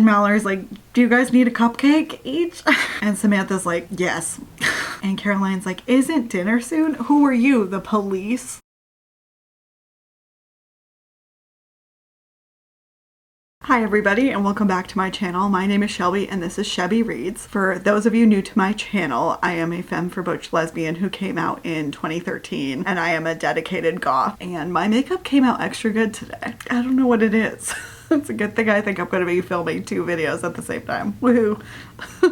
And Mallory's like, do you guys need a cupcake each? And Samantha's like, yes. And Caroline's like, isn't dinner soon? Who are you, the police? Hi everybody and welcome back to my channel. My name is Shelby and this is Shelby Reads. For those of you new to my channel, I am a femme for butch lesbian who came out in 2013 and I am a dedicated goth, and my makeup came out extra good today. I don't know what it is. It's a good thing I think I'm going to be filming 2 videos at the same time. Woohoo!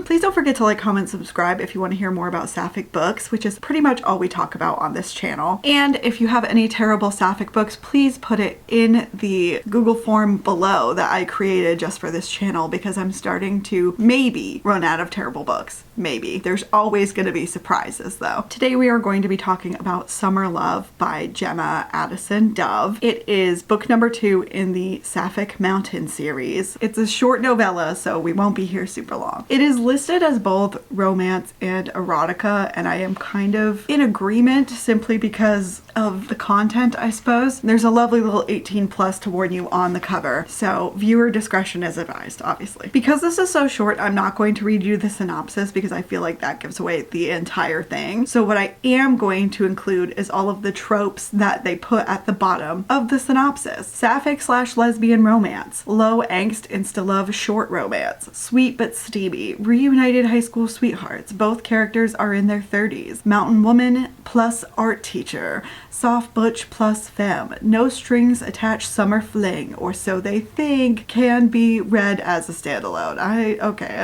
Please don't forget to like, comment, subscribe if you want to hear more about sapphic books, which is pretty much all we talk about on this channel. And if you have any terrible sapphic books, please put it in the Google form below that I created just for this channel, because I'm starting to maybe run out of terrible books. Maybe. There's always going to be surprises though. Today we are going to be talking about Summer Love by Gemma Addison Dove. It is book number 2 in the Sapphic Mountain series. It's a short novella, so we won't be here super long. It is listed as both romance and erotica, and I am kind of in agreement simply because of the content, I suppose. There's a lovely little 18+ to warn you on the cover, so viewer discretion is advised, obviously. Because this is so short, I'm not going to read you the synopsis because I feel like that gives away the entire thing. So what I am going to include is all of the tropes that they put at the bottom of the synopsis. Sapphic/lesbian romance, low angst insta-love short romance, sweet but steamy, reunited high school sweethearts, both characters are in their 30s, mountain woman plus art teacher, soft butch plus femme, no strings attached summer fling, or so they think, can be read as a standalone. I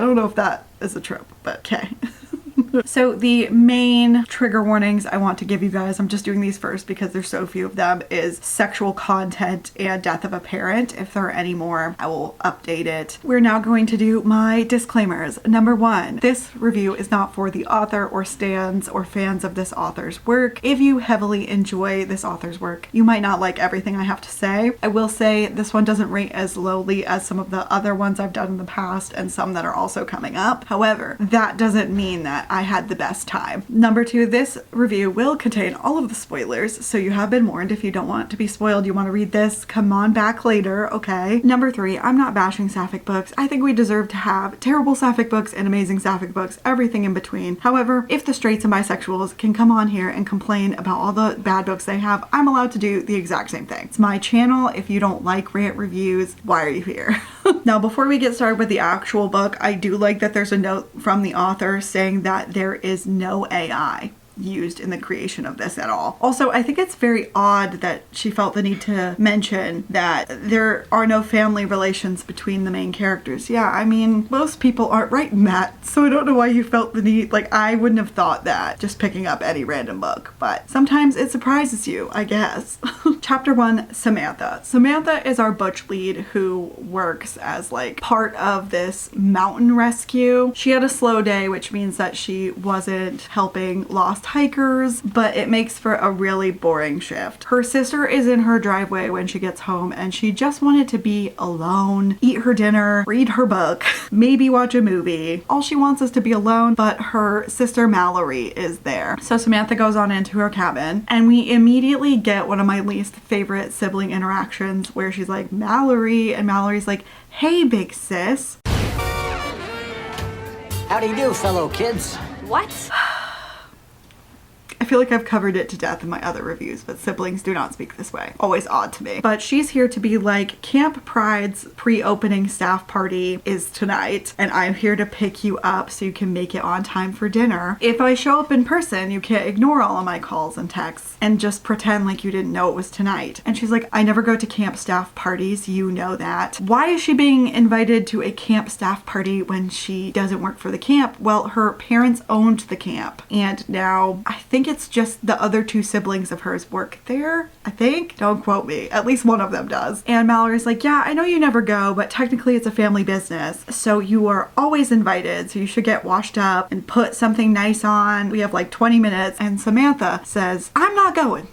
don't know if that is a trope, but okay. So the main trigger warnings I want to give you guys, I'm just doing these first because there's so few of them, is sexual content and death of a parent. If there are any more, I will update it. We're now going to do my disclaimers. Number 1, this review is not for the author or stans or fans of this author's work. If you heavily enjoy this author's work, you might not like everything I have to say. I will say this one doesn't rate as lowly as some of the other ones I've done in the past and some that are also coming up. However, that doesn't mean that I had the best time. Number 2, this review will contain all of the spoilers, so you have been warned. If you don't want to be spoiled, you want to read this, come on back later, okay? Number 3, I'm not bashing sapphic books. I think we deserve to have terrible sapphic books and amazing sapphic books, everything in between. However, if the straights and bisexuals can come on here and complain about all the bad books they have, I'm allowed to do the exact same thing. It's my channel. If you don't like rant reviews, why are you here? Now, before we get started with the actual book, I do like that there's a note from the author saying that there is no AI used in the creation of this at all. Also, I think it's very odd that she felt the need to mention that there are no family relations between the main characters. Yeah, I mean, most people aren't writing that, so I don't know why you felt the need. Like, I wouldn't have thought that just picking up any random book, but sometimes it surprises you, I guess. Chapter 1, Samantha. Samantha is our butch lead who works as like part of this mountain rescue. She had a slow day, which means that she wasn't helping lost hikers, but it makes for a really boring shift. Her sister is in her driveway when she gets home and she just wanted to be alone, eat her dinner, read her book, maybe watch a movie. All she wants is to be alone, but her sister Mallory is there. So Samantha goes on into her cabin and we immediately get one of my least favorite sibling interactions where she's like, Mallory, and Mallory's like, hey big sis. How do you do, fellow kids? What? I feel like I've covered it to death in my other reviews, but siblings do not speak this way. Always odd to me. But she's here to be like, Camp Pride's pre-opening staff party is tonight, and I'm here to pick you up so you can make it on time for dinner. If I show up in person, you can't ignore all of my calls and texts and just pretend like you didn't know it was tonight. And she's like, I never go to camp staff parties, you know that. Why is she being invited to a camp staff party when she doesn't work for the camp? Well, her parents owned the camp, and now I think it's just the other 2 siblings of hers work there, I think. Don't quote me. At least one of them does. And Mallory's like, yeah, I know you never go, but technically it's a family business, so you are always invited, so you should get washed up and put something nice on. We have like 20 minutes. And Samantha says, I'm not going.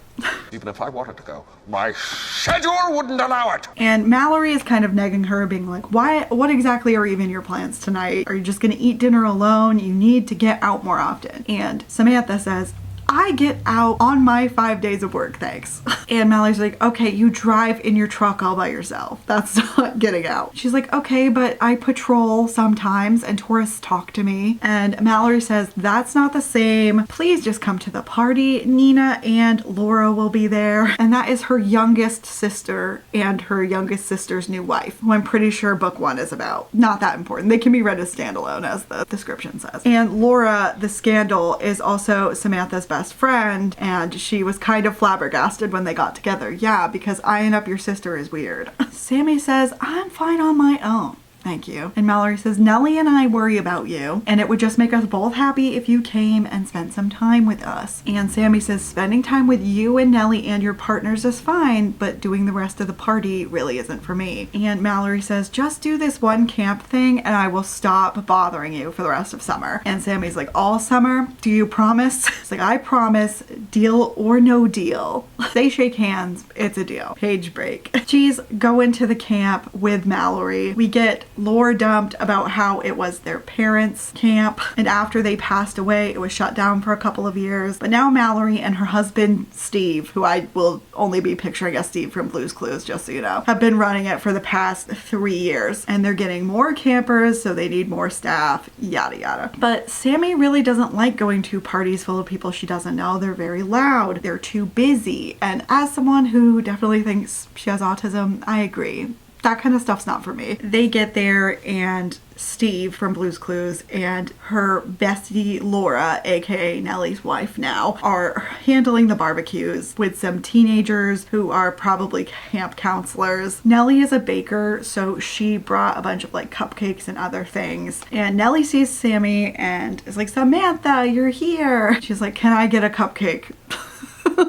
Even if I wanted to go, my schedule wouldn't allow it. And Mallory is kind of negging her, being like, what exactly are even your plans tonight? Are you just gonna eat dinner alone? You need to get out more often. And Samantha says, I get out on my 5 days of work, thanks. And Mallory's like, okay, you drive in your truck all by yourself. That's not getting out. She's like, okay, but I patrol sometimes and tourists talk to me. And Mallory says, that's not the same. Please just come to the party. Nina and Laura will be there. And that is her youngest sister and her youngest sister's new wife, who I'm pretty sure book 1 is about. Not that important. They can be read as standalone, as the description says. And Laura, the scandal, is also Samantha's best friend, and she was kind of flabbergasted when they got together. Yeah, because eyeing up your sister is weird. Sammy says, I'm fine on my own. Thank you. And Mallory says, Nellie and I worry about you, and it would just make us both happy if you came and spent some time with us. And Sammy says, spending time with you and Nellie and your partners is fine, but doing the rest of the party really isn't for me. And Mallory says, just do this one camp thing and I will stop bothering you for the rest of summer. And Sammy's like, all summer? Do you promise? It's like, I promise, deal or no deal. They shake hands, it's a deal. Page break. She's going to the camp with Mallory. We get lore dumped about how it was their parents' camp, and after they passed away it was shut down for a couple of years. But now Mallory and her husband Steve, who I will only be picturing as Steve from Blue's Clues, just so you know, have been running it for the past 3 years, and they're getting more campers, so they need more staff, yada yada. But Sammy really doesn't like going to parties full of people she doesn't know. They're very loud, they're too busy, and as someone who definitely thinks she has autism, I agree. That kind of stuff's not for me. They get there and Steve from Blue's Clues and her bestie Laura, aka Nellie's wife now, are handling the barbecues with some teenagers who are probably camp counselors. Nellie is a baker, so she brought a bunch of like cupcakes and other things. And Nellie sees Sammy and is like, Samantha, you're here. She's like, can I get a cupcake?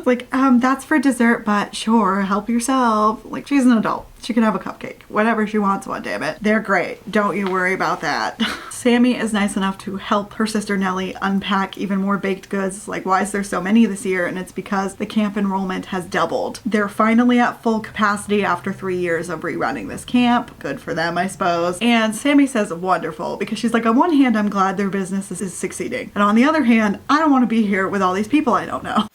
Like, that's for dessert, but sure, help yourself. Like, she's an adult. She can have a cupcake whenever she wants one, damn it. They're great. Don't you worry about that. Sammy is nice enough to help her sister Nellie unpack even more baked goods. Like, why is there so many this year? And it's because the camp enrollment has doubled. They're finally at full capacity after 3 years of rerunning this camp. Good for them, I suppose. And Sammy says wonderful, because she's like, on one hand, I'm glad their business is succeeding. And on the other hand, I don't want to be here with all these people I don't know.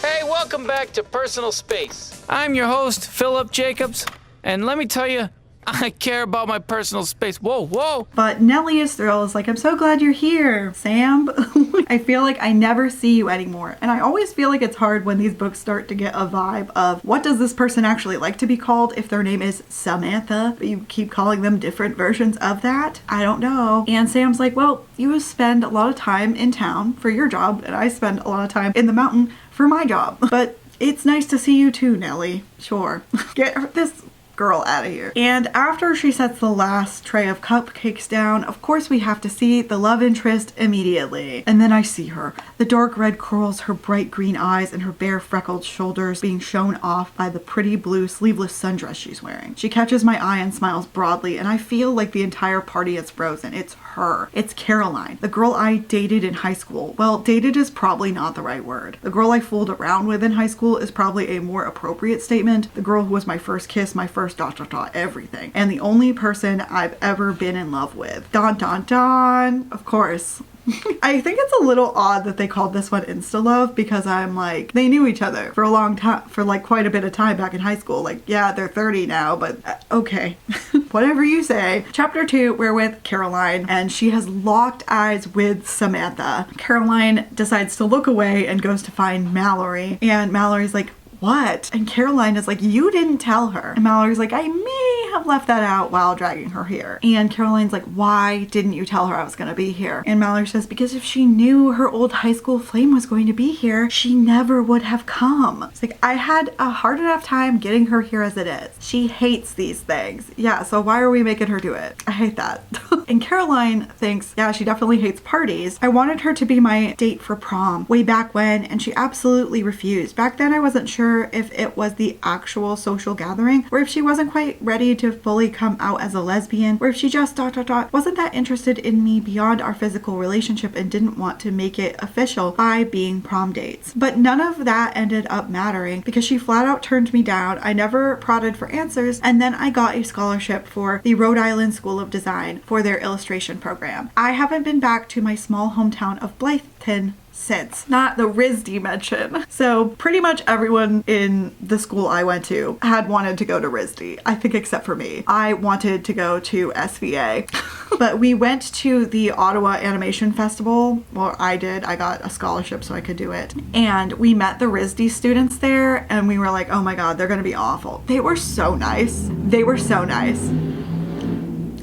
Hey, welcome back to Personal Space. I'm your host, Philip Jacobs, and let me tell you, I care about my personal space. Whoa, whoa. But Nellie is thrilled. It's like, I'm so glad you're here, Sam. I feel like I never see you anymore. And I always feel like it's hard when these books start to get a vibe of what does this person actually like to be called if their name is Samantha, but you keep calling them different versions of that? I don't know. And Sam's like, well, you spend a lot of time in town for your job, and I spend a lot of time in the mountain for my job. But it's nice to see you too, Nellie. Sure. Get this girl out of here. And after she sets the last tray of cupcakes down, of course we have to see the love interest immediately. And then I see her. The dark red curls, her bright green eyes, and her bare freckled shoulders being shown off by the pretty blue sleeveless sundress she's wearing. She catches my eye and smiles broadly, and I feel like the entire party is frozen. It's her. It's Caroline, the girl I dated in high school. Well, dated is probably not the right word. The girl I fooled around with in high school is probably a more appropriate statement. The girl who was my first kiss, my first everything, and the only person I've ever been in love with. Dun dun dun. Of course. I think it's a little odd that they called this one Insta Love, because I'm like, they knew each other for a long time, for like quite a bit of time back in high school. Like, yeah, they're 30 now, but okay. Whatever you say. Chapter 2, we're with Caroline, and she has locked eyes with Samantha. Caroline decides to look away and goes to find Mallory, and Mallory's like, what? And Caroline is like, you didn't tell her. And Mallory's like, I may have left that out while dragging her here. And Caroline's like, why didn't you tell her I was gonna be here? And Mallory says, because if she knew her old high school flame was going to be here, she never would have come. It's like, I had a hard enough time getting her here as it is. She hates these things. Yeah, so why are we making her do it? I hate that. And Caroline thinks, yeah, she definitely hates parties. I wanted her to be my date for prom way back when, and she absolutely refused. Back then I wasn't sure if it was the actual social gathering, or if she wasn't quite ready to fully come out as a lesbian, or if she just wasn't that interested in me beyond our physical relationship and didn't want to make it official by being prom dates. But none of that ended up mattering, because she flat out turned me down. I never prodded for answers, and then I got a scholarship for the Rhode Island School of Design for their their illustration program. I haven't been back to my small hometown of Blytheton since. Not the RISD mention. So pretty much everyone in the school I went to had wanted to go to RISD. I think except for me. I wanted to go to SVA. But we went to the Ottawa Animation Festival. Well, I did. I got a scholarship so I could do it. And we met the RISD students there and we were like, oh my god, they're gonna be awful. They were so nice. They were so nice.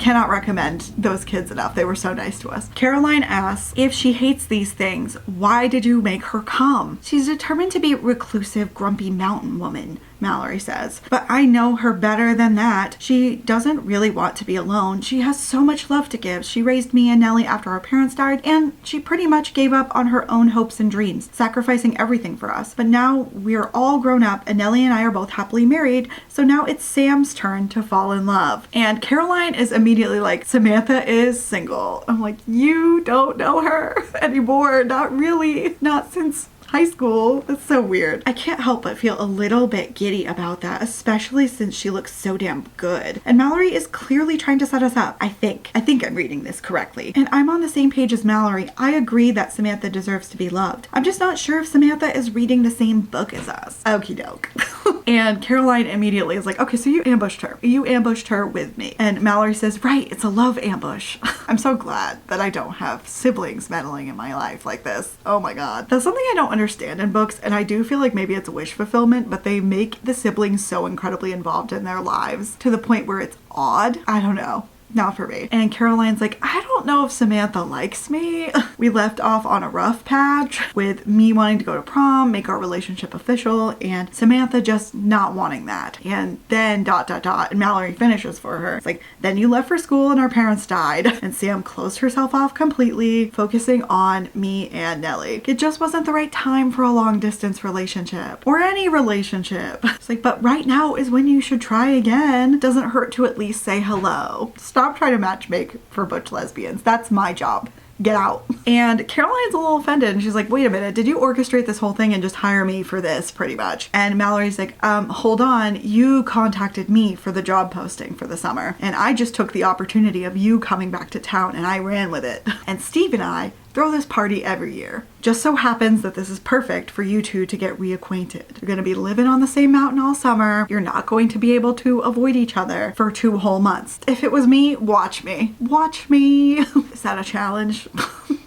Cannot recommend those kids enough. They were so nice to us. Caroline asks, if she hates these things, why did you make her come? She's determined to be a reclusive, grumpy mountain woman, Mallory says. But I know her better than that. She doesn't really want to be alone. She has so much love to give. She raised me and Nellie after our parents died, and she pretty much gave up on her own hopes and dreams, sacrificing everything for us. But now we're all grown up, and Nellie and I are both happily married, so now it's Sam's turn to fall in love. And Caroline is immediately like, Samantha is single. I'm like, you don't know her anymore. Not really. Not since high school. That's so weird. I can't help but feel a little bit giddy about that, especially since she looks so damn good. And Mallory is clearly trying to set us up, I think. I think I'm reading this correctly. And I'm on the same page as Mallory. I agree that Samantha deserves to be loved. I'm just not sure if Samantha is reading the same book as us. Okie doke. And Caroline immediately is like, okay, so you ambushed her. You ambushed her with me. And Mallory says, right, it's a love ambush. I'm so glad that I don't have siblings meddling in my life like this. Oh my god. That's something I don't understand in books, and I do feel like maybe it's wish fulfillment, but they make the siblings so incredibly involved in their lives to the point where it's odd. I don't know. Not for me. And Caroline's like, I don't know if Samantha likes me. We left off on a rough patch with me wanting to go to prom, make our relationship official, and Samantha just not wanting that. And then ... and Mallory finishes for her. It's like, then you left for school and our parents died. And Sam closed herself off completely, focusing on me and Nellie. It just wasn't the right time for a long distance relationship or any relationship. It's like, but right now is when you should try again. Doesn't hurt to at least say hello. Stop trying to matchmake for butch lesbians. That's my job. Get out. And Caroline's a little offended and she's like, wait a minute, did you orchestrate this whole thing and just hire me for this pretty much? And Mallory's like, hold on, you contacted me for the job posting for the summer and I just took the opportunity of you coming back to town and I ran with it. And Steve and I throw this party every year. Just so happens that this is perfect for you two to get reacquainted. You're gonna be living on the same mountain all summer. You're not going to be able to avoid each other for 2 whole months. If it was me, watch me. Watch me. Is that a challenge?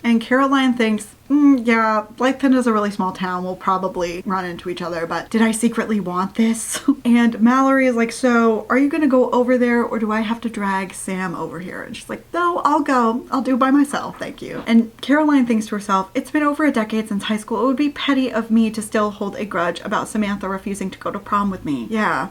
And Caroline thinks, yeah, Blytheton is a really small town. We'll probably run into each other, but did I secretly want this? And Mallory is like, so are you gonna go over there or do I have to drag Sam over here? And she's like, no, I'll go. I'll do it by myself, thank you. And Caroline thinks to herself, it's been over a decade since high school. It would be petty of me to still hold a grudge about Samantha refusing to go to prom with me. Yeah.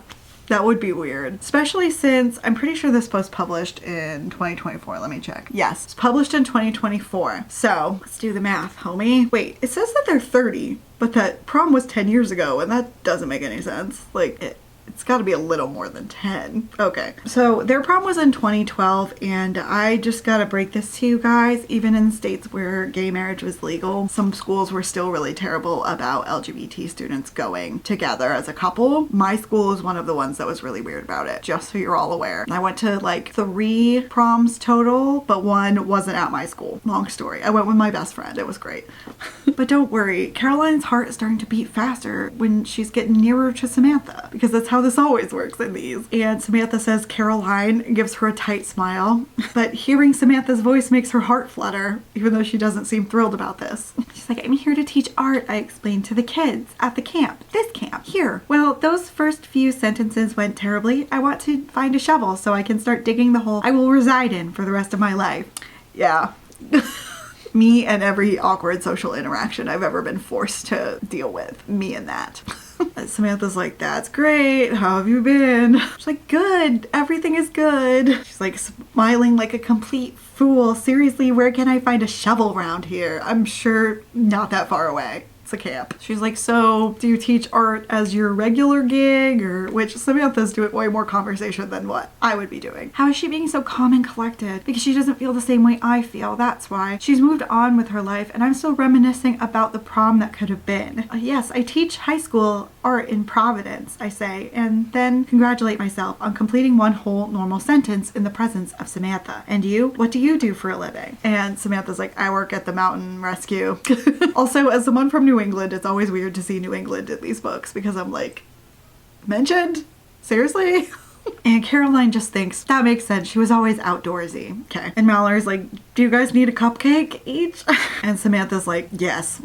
That would be weird, especially since I'm pretty sure this was published in 2024. Let me check. Yes, it's published in 2024. So let's do the math, homie. Wait, it says that they're 30, but that prom was 10 years ago, and that doesn't make any sense. Like, it's got to be a little more than 10. Okay, so their prom was in 2012, and I just got to break this to you guys. Even in states where gay marriage was legal, some schools were still really terrible about LGBT students going together as a couple. My school was one of the ones that was really weird about it, just so you're all aware. I went to like 3 proms total, but one wasn't at my school. Long story. I went with my best friend. It was great. But don't worry, Caroline's heart is starting to beat faster when she's getting nearer to Samantha, because that's how this always works in these. And Samantha says Caroline, gives her a tight smile, but hearing Samantha's voice makes her heart flutter, even though she doesn't seem thrilled about this. She's like, I'm here to teach art, I explained to the kids at the camp. This camp, here. Well, those first few sentences went terribly. I want to find a shovel so I can start digging the hole I will reside in for the rest of my life. Yeah. Me and every awkward social interaction I've ever been forced to deal with. Me and that. Samantha's like, that's great. How have you been? She's like, good. Everything is good. She's like smiling like a complete fool. Seriously, where can I find a shovel around here? I'm sure not that far away. It's a camp. She's like, so do you teach art as your regular gig, or which Samantha's doing way more conversation than what I would be doing. How is she being so calm and collected? Because she doesn't feel the same way I feel. That's why. She's moved on with her life, and I'm still reminiscing about the prom that could have been. Yes, I teach high school art in Providence, I say, and then congratulate myself on completing one whole normal sentence in the presence of Samantha. And you? What do you do for a living? And Samantha's like, I work at the mountain rescue. Also, as someone from New England, it's always weird to see New England in these books because I'm like, mentioned? Seriously? And Caroline just thinks, that makes sense. She was always outdoorsy. Okay. And Mallory's like, do you guys need a cupcake each? And Samantha's like, yes.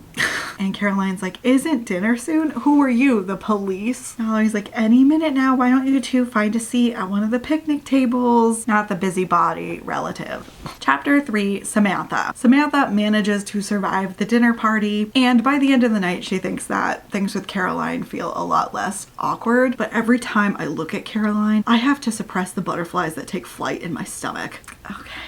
And Caroline's like, isn't dinner soon? Who are you, the police? Mallory's like, any minute now. Why don't you two find a seat at one of the picnic tables? Not the busybody relative. Chapter 3, Samantha. Samantha manages to survive the dinner party, and by the end of the night, she thinks that things with Caroline feel a lot less awkward. But every time I look at Caroline, I have to suppress the butterflies that take flight in my stomach. Okay.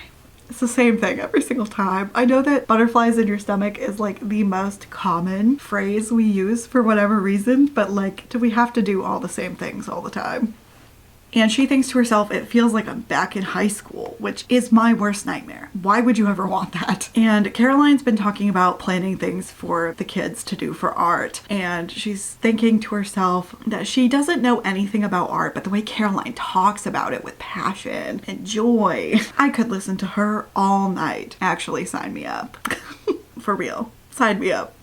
It's the same thing every single time. I know that butterflies in your stomach is like the most common phrase we use for whatever reason, but like, do we have to do all the same things all the time? And she thinks to herself, it feels like I'm back in high school, which is my worst nightmare. Why would you ever want that? And Caroline's been talking about planning things for the kids to do for art. And she's thinking to herself that she doesn't know anything about art, but the way Caroline talks about it with passion and joy, I could listen to her all night. Actually, sign me up. For real. Sign me up.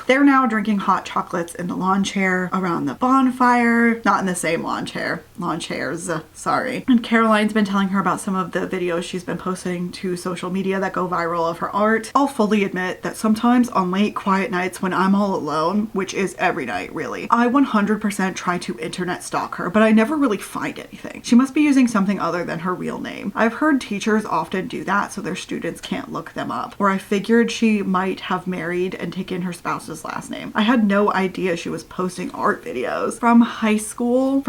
They're now drinking hot chocolates in the lawn chair around the bonfire. Not in the same lawn chair. Lawn chairs, sorry. And Caroline's been telling her about some of the videos she's been posting to social media that go viral of her art. I'll fully admit that sometimes on late, quiet nights when I'm all alone, which is every night really, I 100% try to internet stalk her, but I never really find anything. She must be using something other than her real name. I've heard teachers often do that so their students can't look them up. Or I figured she might have married and taken her spouse's last name. I had no idea she was posting art videos from high school.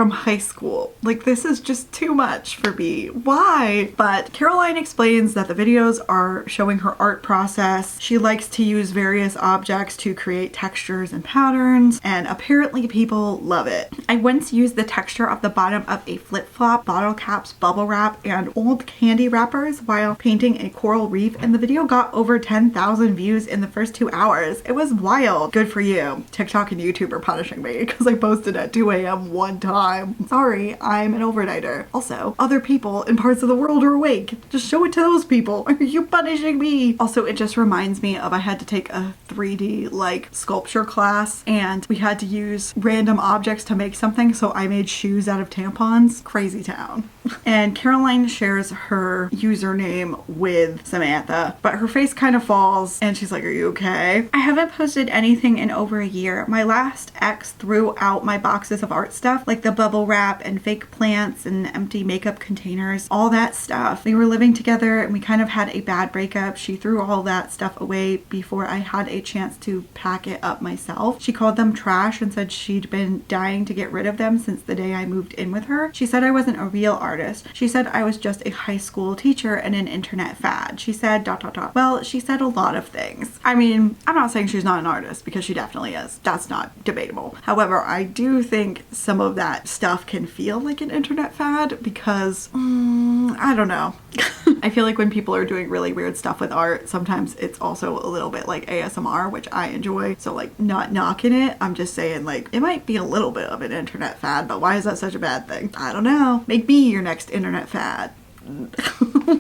Like, this is just too much for me. Why? But Caroline explains that the videos are showing her art process. She likes to use various objects to create textures and patterns, and apparently people love it. I once used the texture of the bottom of a flip-flop, bottle caps, bubble wrap, and old candy wrappers while painting a coral reef, and the video got over 10,000 views in the first 2 hours. It was wild. Good for you. TikTok and YouTube are punishing me because I posted at 2 a.m. one time. Sorry, I'm an overnighter. Also, other people in parts of the world are awake. Just show it to those people. Are you punishing me? Also, it just reminds me of I had to take a 3D like sculpture class, and we had to use random objects to make something, so I made shoes out of tampons. Crazy town. And Caroline shares her username with Samantha, but her face kind of falls and she's like, are you okay? I haven't posted anything in over a year. My last ex threw out my boxes of art stuff, like the bubble wrap and fake plants and empty makeup containers, all that stuff. We were living together and we kind of had a bad breakup. She threw all that stuff away before I had a chance to pack it up myself. She called them trash and said she'd been dying to get rid of them since the day I moved in with her. She said I wasn't a real artist. She said I was just a high school teacher and an internet fad. She said ... Well, she said a lot of things. I mean, I'm not saying she's not an artist because she definitely is. That's not debatable. However, I do think some of that stuff can feel like an internet fad because, I don't know. I feel like when people are doing really weird stuff with art, sometimes it's also a little bit like ASMR, which I enjoy. So like, not knocking it. I'm just saying like, it might be a little bit of an internet fad, but why is that such a bad thing? I don't know. Make me your next internet fad.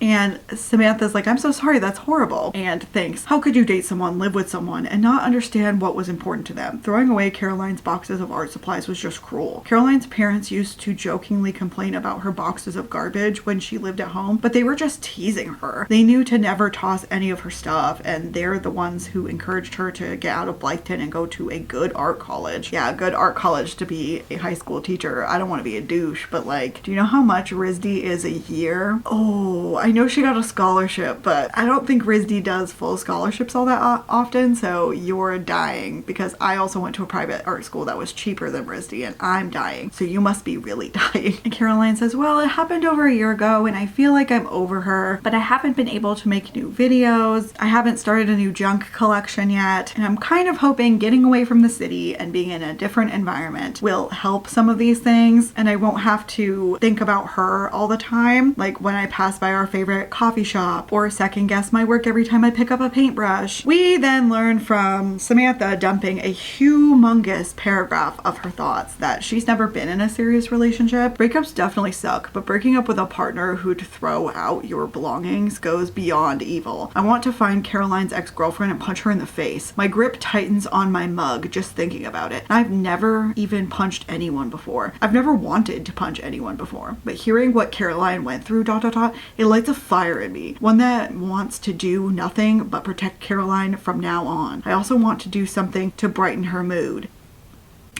And Samantha's like, I'm so sorry, that's horrible. And thinks, how could you date someone, live with someone, and not understand what was important to them? Throwing away Caroline's boxes of art supplies was just cruel. Caroline's parents used to jokingly complain about her boxes of garbage when she lived at home, but they were just teasing her. They knew to never toss any of her stuff, and they're the ones who encouraged her to get out of Blytheton and go to a good art college. Yeah, a good art college to be a high school teacher. I don't want to be a douche, but like, do you know how much RISD is a year? Oh, school. I know she got a scholarship, but I don't think RISD does full scholarships all that often, so you're dying, because I also went to a private art school that was cheaper than RISD, and I'm dying, so you must be really dying. And Caroline says, well, it happened over a year ago, and I feel like I'm over her, but I haven't been able to make new videos. I haven't started a new junk collection yet, and I'm kind of hoping getting away from the city and being in a different environment will help some of these things, and I won't have to think about her all the time, like when I pass by our favorite coffee shop, or second guess my work every time I pick up a paintbrush. We then learn from Samantha dumping a humongous paragraph of her thoughts that she's never been in a serious relationship. Breakups definitely suck, but breaking up with a partner who'd throw out your belongings goes beyond evil. I want to find Caroline's ex-girlfriend and punch her in the face. My grip tightens on my mug just thinking about it. I've never even punched anyone before. I've never wanted to punch anyone before, but hearing what Caroline went through, it lights a fire in me. One that wants to do nothing but protect Caroline from now on. I also want to do something to brighten her mood.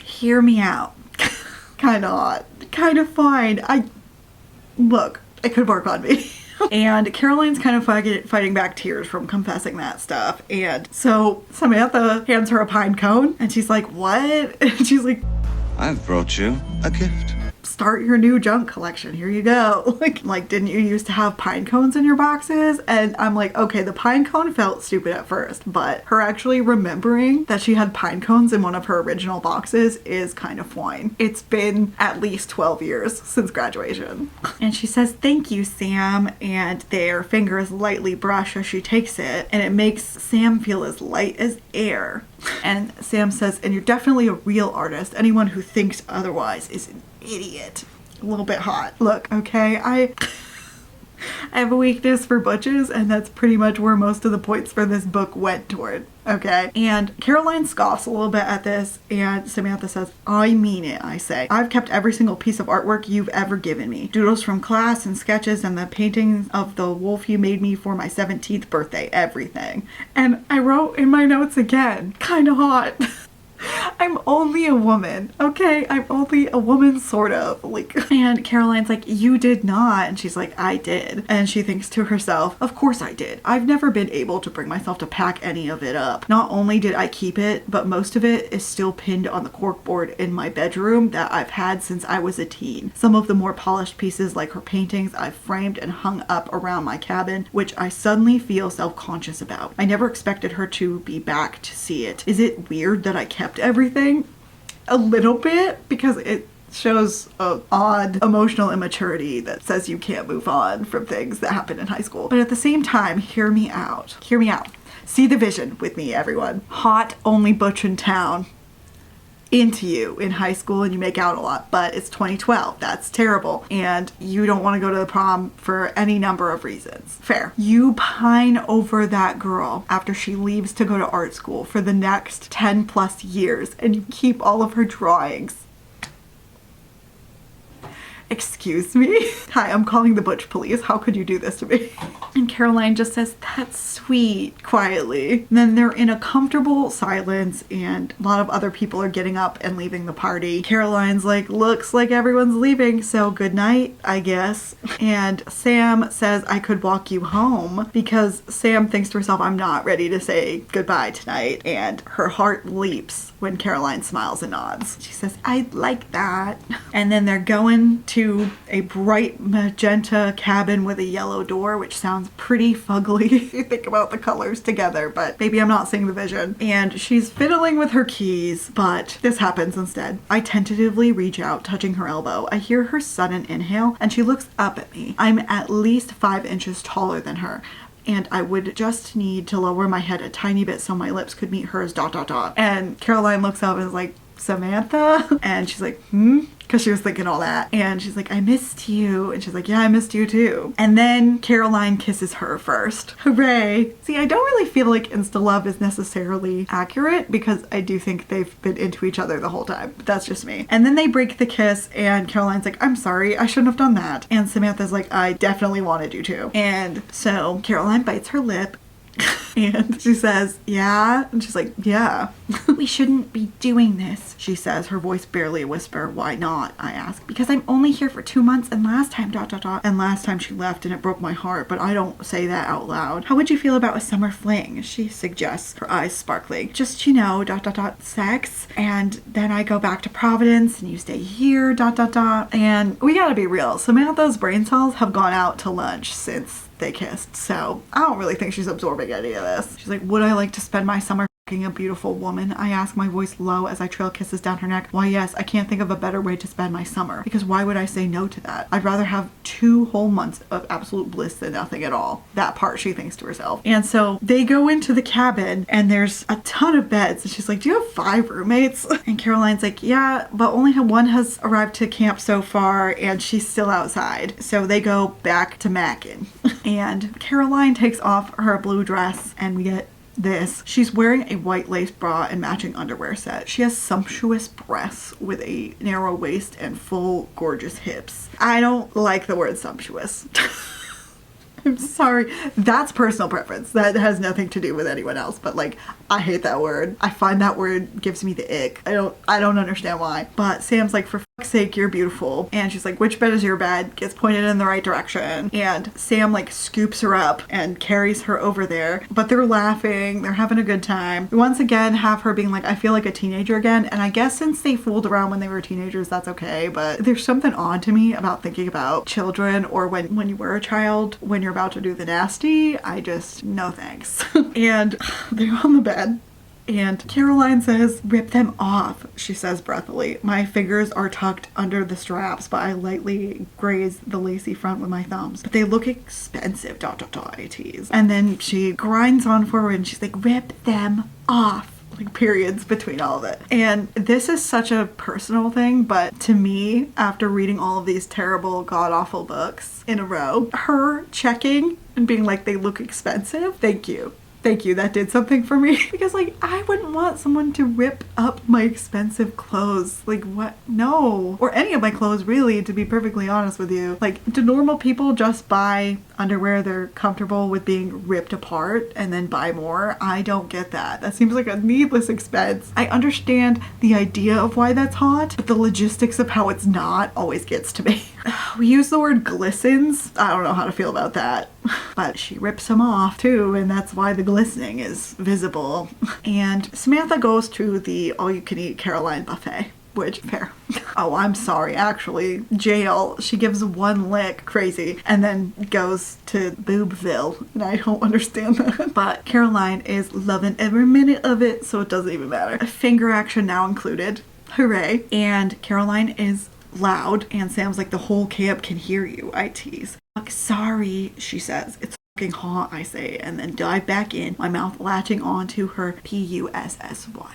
Hear me out. Kinda hot. Kinda fine. Look, it could work on me. And Caroline's kind of fighting back tears from confessing that stuff. And so Samantha hands her a pine cone, and she's like, what? And she's like, I've brought you a gift. Start your new junk collection. Here you go. Like, didn't you used to have pine cones in your boxes? And I'm like, okay, the pine cone felt stupid at first, but her actually remembering that she had pine cones in one of her original boxes is kind of fine. It's been at least 12 years since graduation. And she says, thank you, Sam. And their fingers lightly brush as she takes it, and it makes Sam feel as light as air. And Sam says, and you're definitely a real artist. Anyone who thinks otherwise is an idiot. A little bit hot. Look, okay, I have a weakness for butches, and that's pretty much where most of the points for this book went toward. Okay. And Caroline scoffs a little bit at this, and Samantha says, I mean it, I say. I've kept every single piece of artwork you've ever given me. Doodles from class and sketches and the paintings of the wolf you made me for my 17th birthday. Everything. And I wrote in my notes again, kinda hot. I'm only a woman, okay? I'm only a woman, sort of. And Caroline's like, you did not. And she's like, I did. And she thinks to herself, of course I did. I've never been able to bring myself to pack any of it up. Not only did I keep it, but most of it is still pinned on the corkboard in my bedroom that I've had since I was a teen. Some of the more polished pieces, like her paintings, I've framed and hung up around my cabin, which I suddenly feel self-conscious about. I never expected her to be back to see it. Is it weird that I kept everything? A little bit, because it shows an odd emotional immaturity that says you can't move on from things that happened in high school. But at the same time, hear me out. Hear me out. See the vision with me, everyone. Hot, only butch in town. Into you in high school, and you make out a lot, but it's 2012. That's terrible. And you don't want to go to the prom for any number of reasons. Fair. You pine over that girl after she leaves to go to art school for the next 10 plus years, and you keep all of her drawings. Excuse me? Hi, I'm calling the butch police. How could you do this to me? And Caroline just says, that's sweet, quietly. And then they're in a comfortable silence, and a lot of other people are getting up and leaving the party. Caroline's like, looks like everyone's leaving, so good night, I guess. And Sam says, I could walk you home, because Sam thinks to herself, I'm not ready to say goodbye tonight. And her heart leaps when Caroline smiles and nods. She says, I'd like that. And then they're going to a bright magenta cabin with a yellow door, which sounds pretty fugly if you think about the colors together, but maybe I'm not seeing the vision. And she's fiddling with her keys, but this happens instead. I tentatively reach out, touching her elbow. I hear her sudden inhale, and she looks up at me. I'm at least 5 inches taller than her, and I would just need to lower my head a tiny bit so my lips could meet hers, ... And Caroline looks up and is like, Samantha? And she's like, because she was thinking all that. And she's like, I missed you. And she's like, yeah, I missed you too. And then Caroline kisses her first. Hooray. See, I don't really feel like insta love is necessarily accurate, because I do think they've been into each other the whole time. But that's just me. And then they break the kiss, and Caroline's like, I'm sorry, I shouldn't have done that. And Samantha's like, I definitely wanted you to. And so Caroline bites her lip, And she says, yeah. And she's like, yeah. We shouldn't be doing this, she says, her voice barely a whisper. Why not? I ask. Because I'm only here for 2 months and last time ... And last time she left and it broke my heart, but I don't say that out loud. How would you feel about a summer fling? She suggests, her eyes sparkling. Just, sex. And then I go back to Providence and you stay here, ... And we gotta be real. Samantha's brain cells have gone out to lunch since they kissed, so I don't really think she's absorbing any of this. She's like, would I like to spend my summer fucking a beautiful woman? I ask, my voice low as I trail kisses down her neck. Why, yes, I can't think of a better way to spend my summer, because why would I say no to that? I'd rather have 2 whole months of absolute bliss than nothing at all. That part she thinks to herself. And so they go into the cabin and there's a ton of beds, and she's like, do you have 5 roommates? And Caroline's like, yeah, but only one has arrived to camp so far and she's still outside. So they go back to Mackin. And Caroline takes off her blue dress and we get this. She's wearing a white lace bra and matching underwear set. She has sumptuous breasts with a narrow waist and full gorgeous hips. I don't like the word sumptuous. I'm sorry. That's personal preference. That has nothing to do with anyone else. But like, I hate that word. I find that word gives me the ick. I don't understand why. But Sam's like, for fuck's sake, you're beautiful. And she's like, which bed is your bed? Gets pointed in the right direction. And Sam like scoops her up and carries her over there. But they're laughing. They're having a good time. We once again have her being like, I feel like a teenager again. And I guess since they fooled around when they were teenagers, that's okay. But there's something odd to me about thinking about children, or when you were a child, when you're about to do the nasty. I just, no thanks. And they're on the bed. And Caroline says, rip them off, she says breathily. My fingers are tucked under the straps, but I lightly graze the lacy front with my thumbs. But they look expensive, ... I tease. And then she grinds on forward and she's like, rip them off. Like periods between all of it. And this is such a personal thing, but to me, after reading all of these terrible, god-awful books in a row, her checking and being like, they look expensive, thank you. Thank you, that did something for me. Because like, I wouldn't want someone to rip up my expensive clothes. Like what? No. Or any of my clothes really, to be perfectly honest with you. Like, do normal people just buy underwear they're comfortable with being ripped apart and then buy more? I don't get that. That seems like a needless expense. I understand the idea of why that's hot, but the logistics of how it's not always gets to me. We use the word glistens. I don't know how to feel about that. But she rips them off too, and that's why the glistening is visible. And Samantha goes to the all-you-can-eat Caroline buffet. Which, fair. Oh, I'm sorry, actually. Jail. She gives 1 lick, crazy, and then goes to Boobville. And I don't understand that. But Caroline is loving every minute of it, so it doesn't even matter. Finger action now included. Hooray. And Caroline is loud, and Sam's like, the whole camp can hear you, I tease. Sorry, she says. It's fucking hot, I say, and then dive back in, my mouth latching onto her P-U-S-S-Y.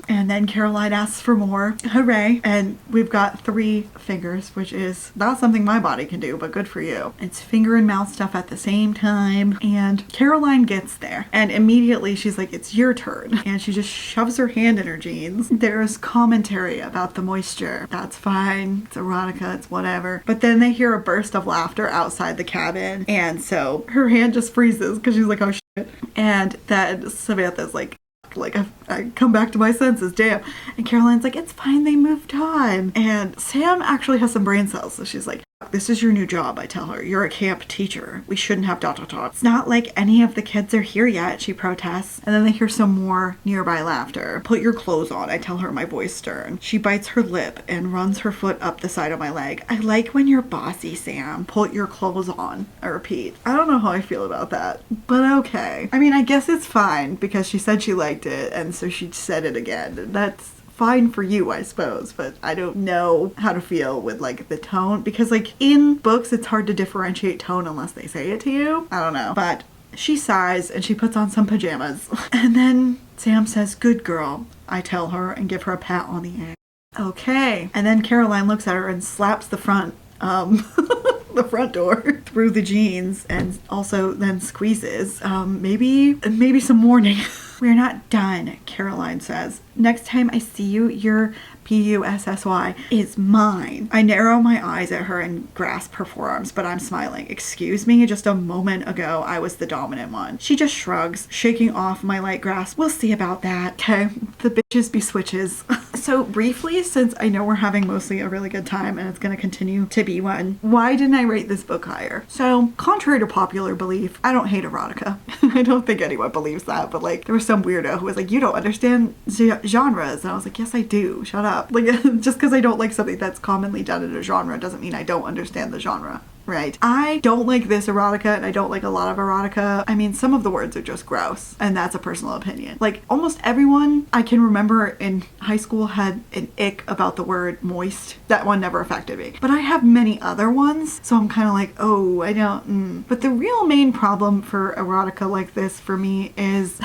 And then Caroline asks for more. Hooray. And we've got 3 fingers, which is not something my body can do, but good for you. It's finger and mouth stuff at the same time. And Caroline gets there. And immediately she's like, it's your turn. And she just shoves her hand in her jeans. There's commentary about the moisture. That's fine. It's erotica. It's whatever. But then they hear a burst of laughter outside the cabin. And so her hand just freezes because she's like, oh shit. And then Samantha's like I come back to my senses, damn. And Caroline's like, it's fine, they moved on. And Sam actually has some brain cells, so she's like, this is your new job, I tell her. You're a camp teacher. We shouldn't have ... It's not like any of the kids are here yet, she protests. And then they hear some more nearby laughter. Put your clothes on, I tell her, my voice stern. She bites her lip and runs her foot up the side of my leg. I like when you're bossy, Sam. Put your clothes on, I repeat. I don't know how I feel about that, but okay. I mean, I guess it's fine because she said she liked it, and so she said it again. That's fine for you, I suppose, but I don't know how to feel with like the tone, because like in books it's hard to differentiate tone unless they say it to you. I don't know. But she sighs and she puts on some pajamas. And then Sam says, good girl, I tell her, and give her a pat on the head. Okay. And then Caroline looks at her and slaps the front the front door through the jeans, and also then squeezes. Maybe some warning. We're not done, Caroline says. Next time I see you, your Pussy is mine. I narrow my eyes at her and grasp her forearms, but I'm smiling. Excuse me, just a moment ago I was the dominant one. She just shrugs, shaking off my light grasp. We'll see about that. Okay, the bitches be switches. So briefly, since I know we're having mostly a really good time and it's going to continue to be one, why didn't I rate this book higher? So, contrary to popular belief, I don't hate erotica. I don't think anyone believes that, but like there was some weirdo who was like, you don't understand genres. And I was like, yes, I do. Shut up. Like, just because I don't like something that's commonly done in a genre doesn't mean I don't understand the genre. Right. I don't like this erotica and I don't like a lot of erotica. I mean, some of the words are just gross and that's a personal opinion. Like almost everyone I can remember in high school had an ick about the word moist. That one never affected me. But I have many other ones. So I'm kind of like, oh, I don't. But the real main problem for erotica like this for me is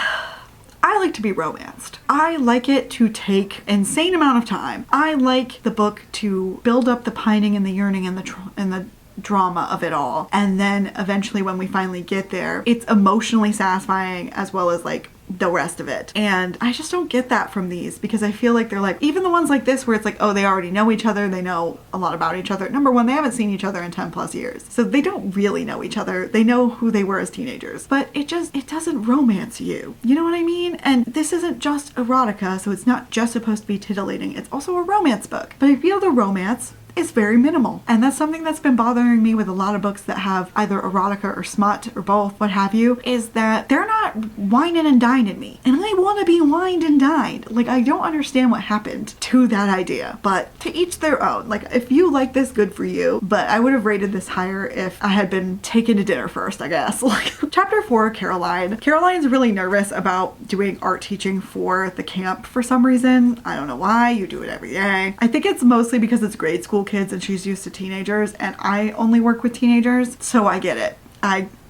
I like to be romanced. I like it to take insane amount of time. I like the book to build up the pining and the yearning and the drama of it all, and then eventually when we finally get there, it's emotionally satisfying as well as like the rest of it. And I just don't get that from these because I feel like they're like, even the ones like this where it's like, oh, they already know each other, they know a lot about each other. Number one, they haven't seen each other in 10 plus years, so they don't really know each other. They know who they were as teenagers, but it doesn't romance you. You know what I mean? And this isn't just erotica, so it's not just supposed to be titillating. It's also a romance book, but I feel the romance is very minimal. And that's something that's been bothering me with a lot of books that have either erotica or smut or both, what have you, is that they're not whining and dining me. And I want to be wined and dined. Like, I don't understand what happened to that idea, but to each their own. Like, if you like this, good for you. But I would have rated this higher if I had been taken to dinner first, I guess. Like, chapter 4, Caroline. Caroline's really nervous about doing art teaching for the camp for some reason. I don't know why. You do it every day. I think it's mostly because it's grade school kids and she's used to teenagers, and I only work with teenagers, so I get it.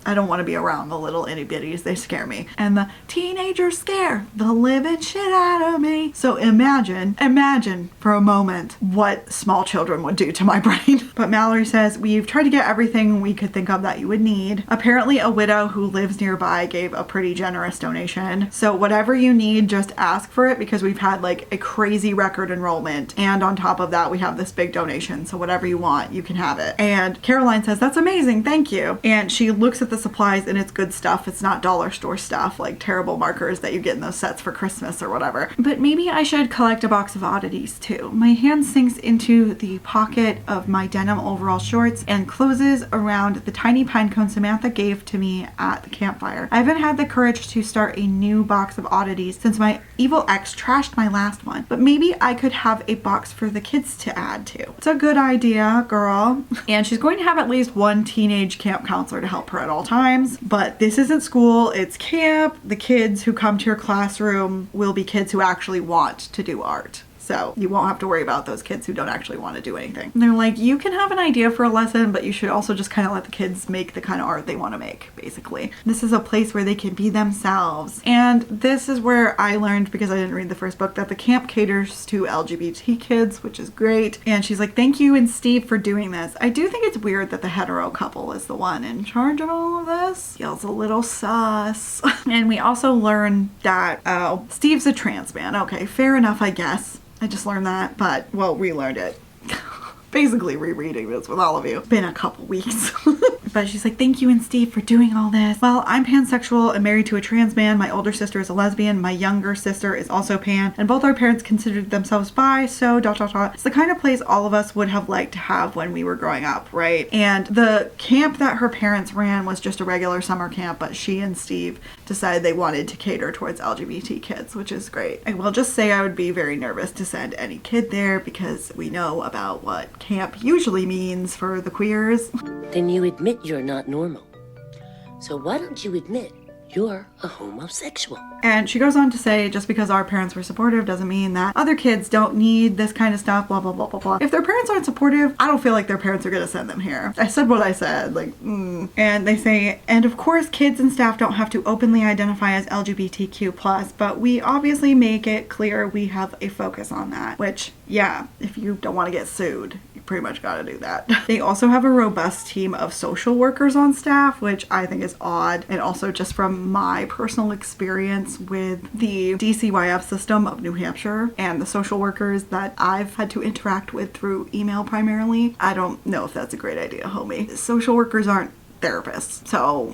I don't want to be around the little itty bitties. They scare me. And the teenagers scare the living shit out of me. So imagine for a moment what small children would do to my brain. But Mallory says, we've tried to get everything we could think of that you would need. Apparently a widow who lives nearby gave a pretty generous donation. So whatever you need, just ask for it because we've had like a crazy record enrollment. And on top of that, we have this big donation. So whatever you want, you can have it. And Caroline says, that's amazing. Thank you. And she looks at the supplies and it's good stuff. It's not dollar store stuff like terrible markers that you get in those sets for Christmas or whatever. But maybe I should collect a box of oddities too. My hand sinks into the pocket of my denim overall shorts and closes around the tiny pine cone Samantha gave to me at the campfire. I haven't had the courage to start a new box of oddities since my evil ex trashed my last one, but maybe I could have a box for the kids to add to. It's a good idea, girl. And she's going to have at least one teenage camp counselor to help her at all times, but this isn't school, it's camp. The kids who come to your classroom will be kids who actually want to do art. So you won't have to worry about those kids who don't actually want to do anything. And they're like, you can have an idea for a lesson, but you should also just kind of let the kids make the kind of art they want to make, basically. This is a place where they can be themselves. And this is where I learned, because I didn't read the first book, that the camp caters to LGBT kids, which is great. And she's like, thank you and Steve for doing this. I do think it's weird that the hetero couple is the one in charge of all of this. Feels a little sus. And we also learn that, oh, Steve's a trans man. Okay, fair enough, I guess. I just learned that, but, well, relearned it. Basically rereading this with all of you. Been a couple weeks. But she's like, thank you and Steve for doing all this. Well, I'm pansexual and married to a trans man. My older sister is a lesbian. My younger sister is also pan. And both our parents considered themselves bi, so ... It's the kind of place all of us would have liked to have when we were growing up, right? And the camp that her parents ran was just a regular summer camp, but she and Steve decided they wanted to cater towards LGBT kids, which is great. I will just say I would be very nervous to send any kid there because we know about what camp usually means for the queers. Then you admit you're not normal. So why don't you admit you're a homosexual? And she goes on to say, just because our parents were supportive doesn't mean that other kids don't need this kind of stuff, blah, blah, blah, blah, blah. If their parents aren't supportive, I don't feel like their parents are going to send them here. I said what I said, like, And they say, and of course, kids and staff don't have to openly identify as LGBTQ+, but we obviously make it clear we have a focus on that, which, yeah, if you don't want to get sued, you pretty much gotta do that. They also have a robust team of social workers on staff, which I think is odd. And also just from my personal experience with the DCYF system of New Hampshire and the social workers that I've had to interact with through email primarily, I don't know if that's a great idea, homie. Social workers aren't therapists, so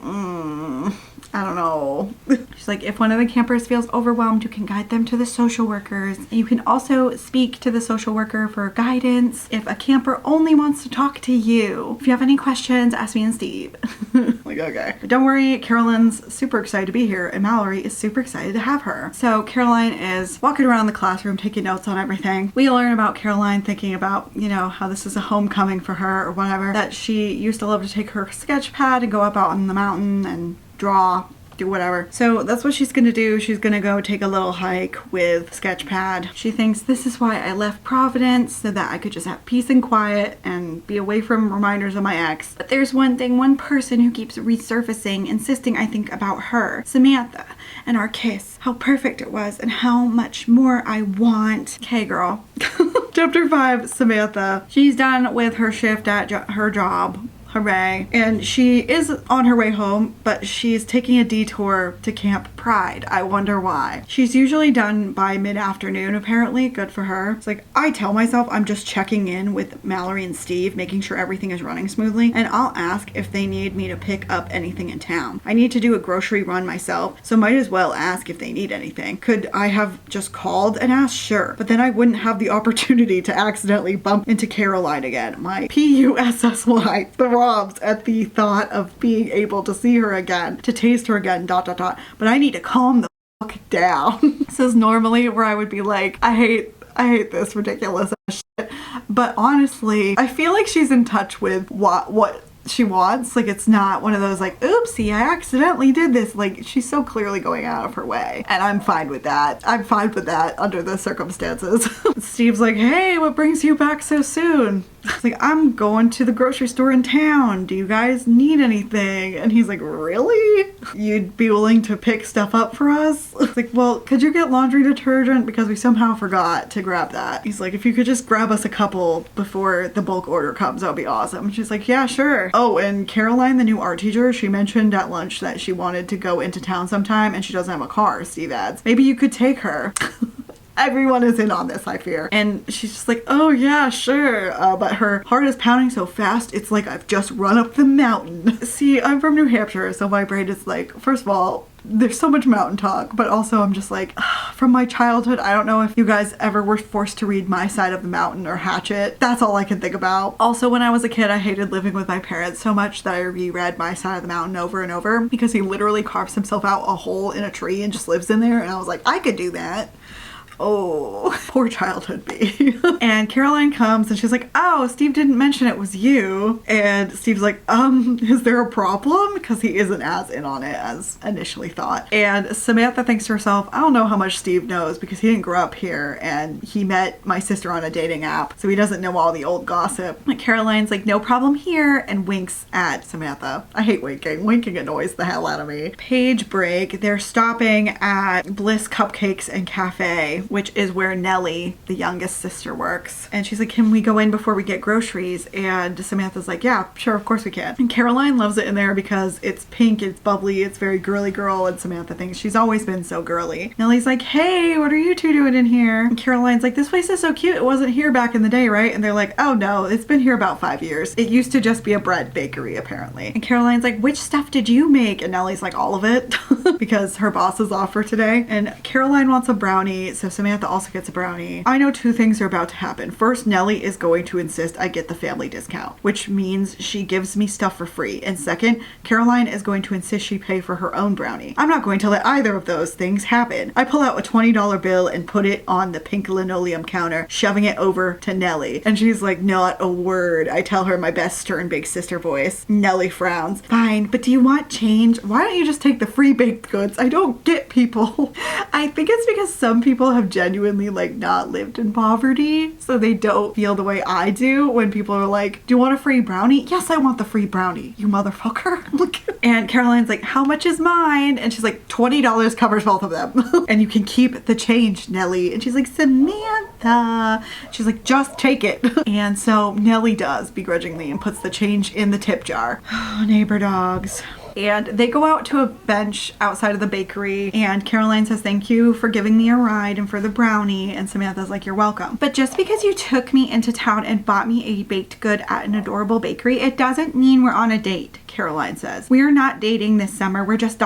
I don't know. She's like, if one of the campers feels overwhelmed, you can guide them to the social workers. You can also speak to the social worker for guidance if a camper only wants to talk to you. If you have any questions, ask me and Steve. Like, okay. But don't worry, Caroline's super excited to be here, and Mallory is super excited to have her. So Caroline is walking around the classroom taking notes on everything. We learn about Caroline thinking about, you know, how this is a homecoming for her or whatever, that she used to love to take her sketch pad and go up out on the mountain and draw, do whatever. So that's what she's gonna do. She's gonna go take a little hike with Sketchpad. She thinks this is why I left Providence, so that I could just have peace and quiet and be away from reminders of my ex. But there's one thing, one person who keeps resurfacing, insisting I think about her, Samantha, and our kiss, how perfect it was and how much more I want. Okay, girl. Chapter 5, Samantha. She's done with her shift at her job. Hooray. And she is on her way home, but she's taking a detour to Camp Pride. I wonder why. She's usually done by mid-afternoon, apparently. Good for her. It's like, I tell myself I'm just checking in with Mallory and Steve, making sure everything is running smoothly, and I'll ask if they need me to pick up anything in town. I need to do a grocery run myself, so might as well ask if they need anything. Could I have just called and asked? Sure. But then I wouldn't have the opportunity to accidentally bump into Caroline again. My P-U-S-S-Y. At the thought of being able to see her again, to taste her again, ... But I need to calm the fuck down. This is normally where I would be like, I hate this ridiculous shit. But honestly, I feel like she's in touch with what she wants. Like, it's not one of those like, oopsie, I accidentally did this. Like, she's so clearly going out of her way, and I'm fine with that. I'm fine with that under the circumstances. Steve's like, hey, what brings you back so soon? It's like, I'm going to the grocery store in town. Do you guys need anything? And he's like, really? You'd be willing to pick stuff up for us? It's like, well, could you get laundry detergent? Because we somehow forgot to grab that. He's like, if you could just grab us a couple before the bulk order comes, that would be awesome. She's like, yeah, sure. Oh, and Caroline, the new art teacher, she mentioned at lunch that she wanted to go into town sometime, and she doesn't have a car, Steve adds. Maybe you could take her. Everyone is in on this, I fear. And she's just like, oh yeah, sure. But her heart is pounding so fast, it's like I've just run up the mountain. See, I'm from New Hampshire, so my brain is like, first of all, there's so much mountain talk, but also I'm just like, from my childhood, I don't know if you guys ever were forced to read My Side of the Mountain or Hatchet. That's all I can think about. Also, when I was a kid, I hated living with my parents so much that I reread My Side of the Mountain over and over, because he literally carves himself out a hole in a tree and just lives in there, and I was like, I could do that. Oh, poor childhood me. And Caroline comes and she's like, oh, Steve didn't mention it was you. And Steve's like, is there a problem? Because he isn't as in on it as initially thought. And Samantha thinks to herself, I don't know how much Steve knows because he didn't grow up here and he met my sister on a dating app, so he doesn't know all the old gossip. And Caroline's like, no problem here, and winks at Samantha. I hate winking. Winking annoys the hell out of me. Page break. They're stopping at Bliss Cupcakes and Cafe, which is where Nellie, the youngest sister, works. And she's like, can we go in before we get groceries? And Samantha's like, yeah, sure, of course we can. And Caroline loves it in there because it's pink, it's bubbly, it's very girly girl, and Samantha thinks she's always been so girly. Nellie's like, hey, what are you two doing in here? And Caroline's like, this place is so cute. It wasn't here back in the day, right? And they're like, oh no, it's been here about 5 years. It used to just be a bread bakery, apparently. And Caroline's like, which stuff did you make? And Nellie's like, all of it, because her boss is off for today. And Caroline wants a brownie, so Samantha also gets a brownie. I know two things are about to happen. First, Nellie is going to insist I get the family discount, which means she gives me stuff for free. And second, Caroline is going to insist she pay for her own brownie. I'm not going to let either of those things happen. I pull out a $20 bill and put it on the pink linoleum counter, shoving it over to Nellie. And she's like, not a word. I tell her in my best stern big sister voice. Nellie frowns. Fine, but do you want change? Why don't you just take the free baked baked goods. I don't get people. I think it's because some people have genuinely like not lived in poverty, so they don't feel the way I do when people are like, do you want a free brownie? Yes, I want the free brownie, you motherfucker. And Caroline's like, how much is mine? And she's like, $20 covers both of them. And you can keep the change, Nellie. And she's like, Samantha. She's like, just take it. And so Nellie does begrudgingly and puts the change in the tip jar. Neighbor dogs. And they go out to a bench outside of the bakery, and Caroline says, thank you for giving me a ride and for the brownie. And Samantha's like, you're welcome. But just because you took me into town and bought me a baked good at an adorable bakery, it doesn't mean we're on a date, Caroline says. We're not dating this summer. We're just ...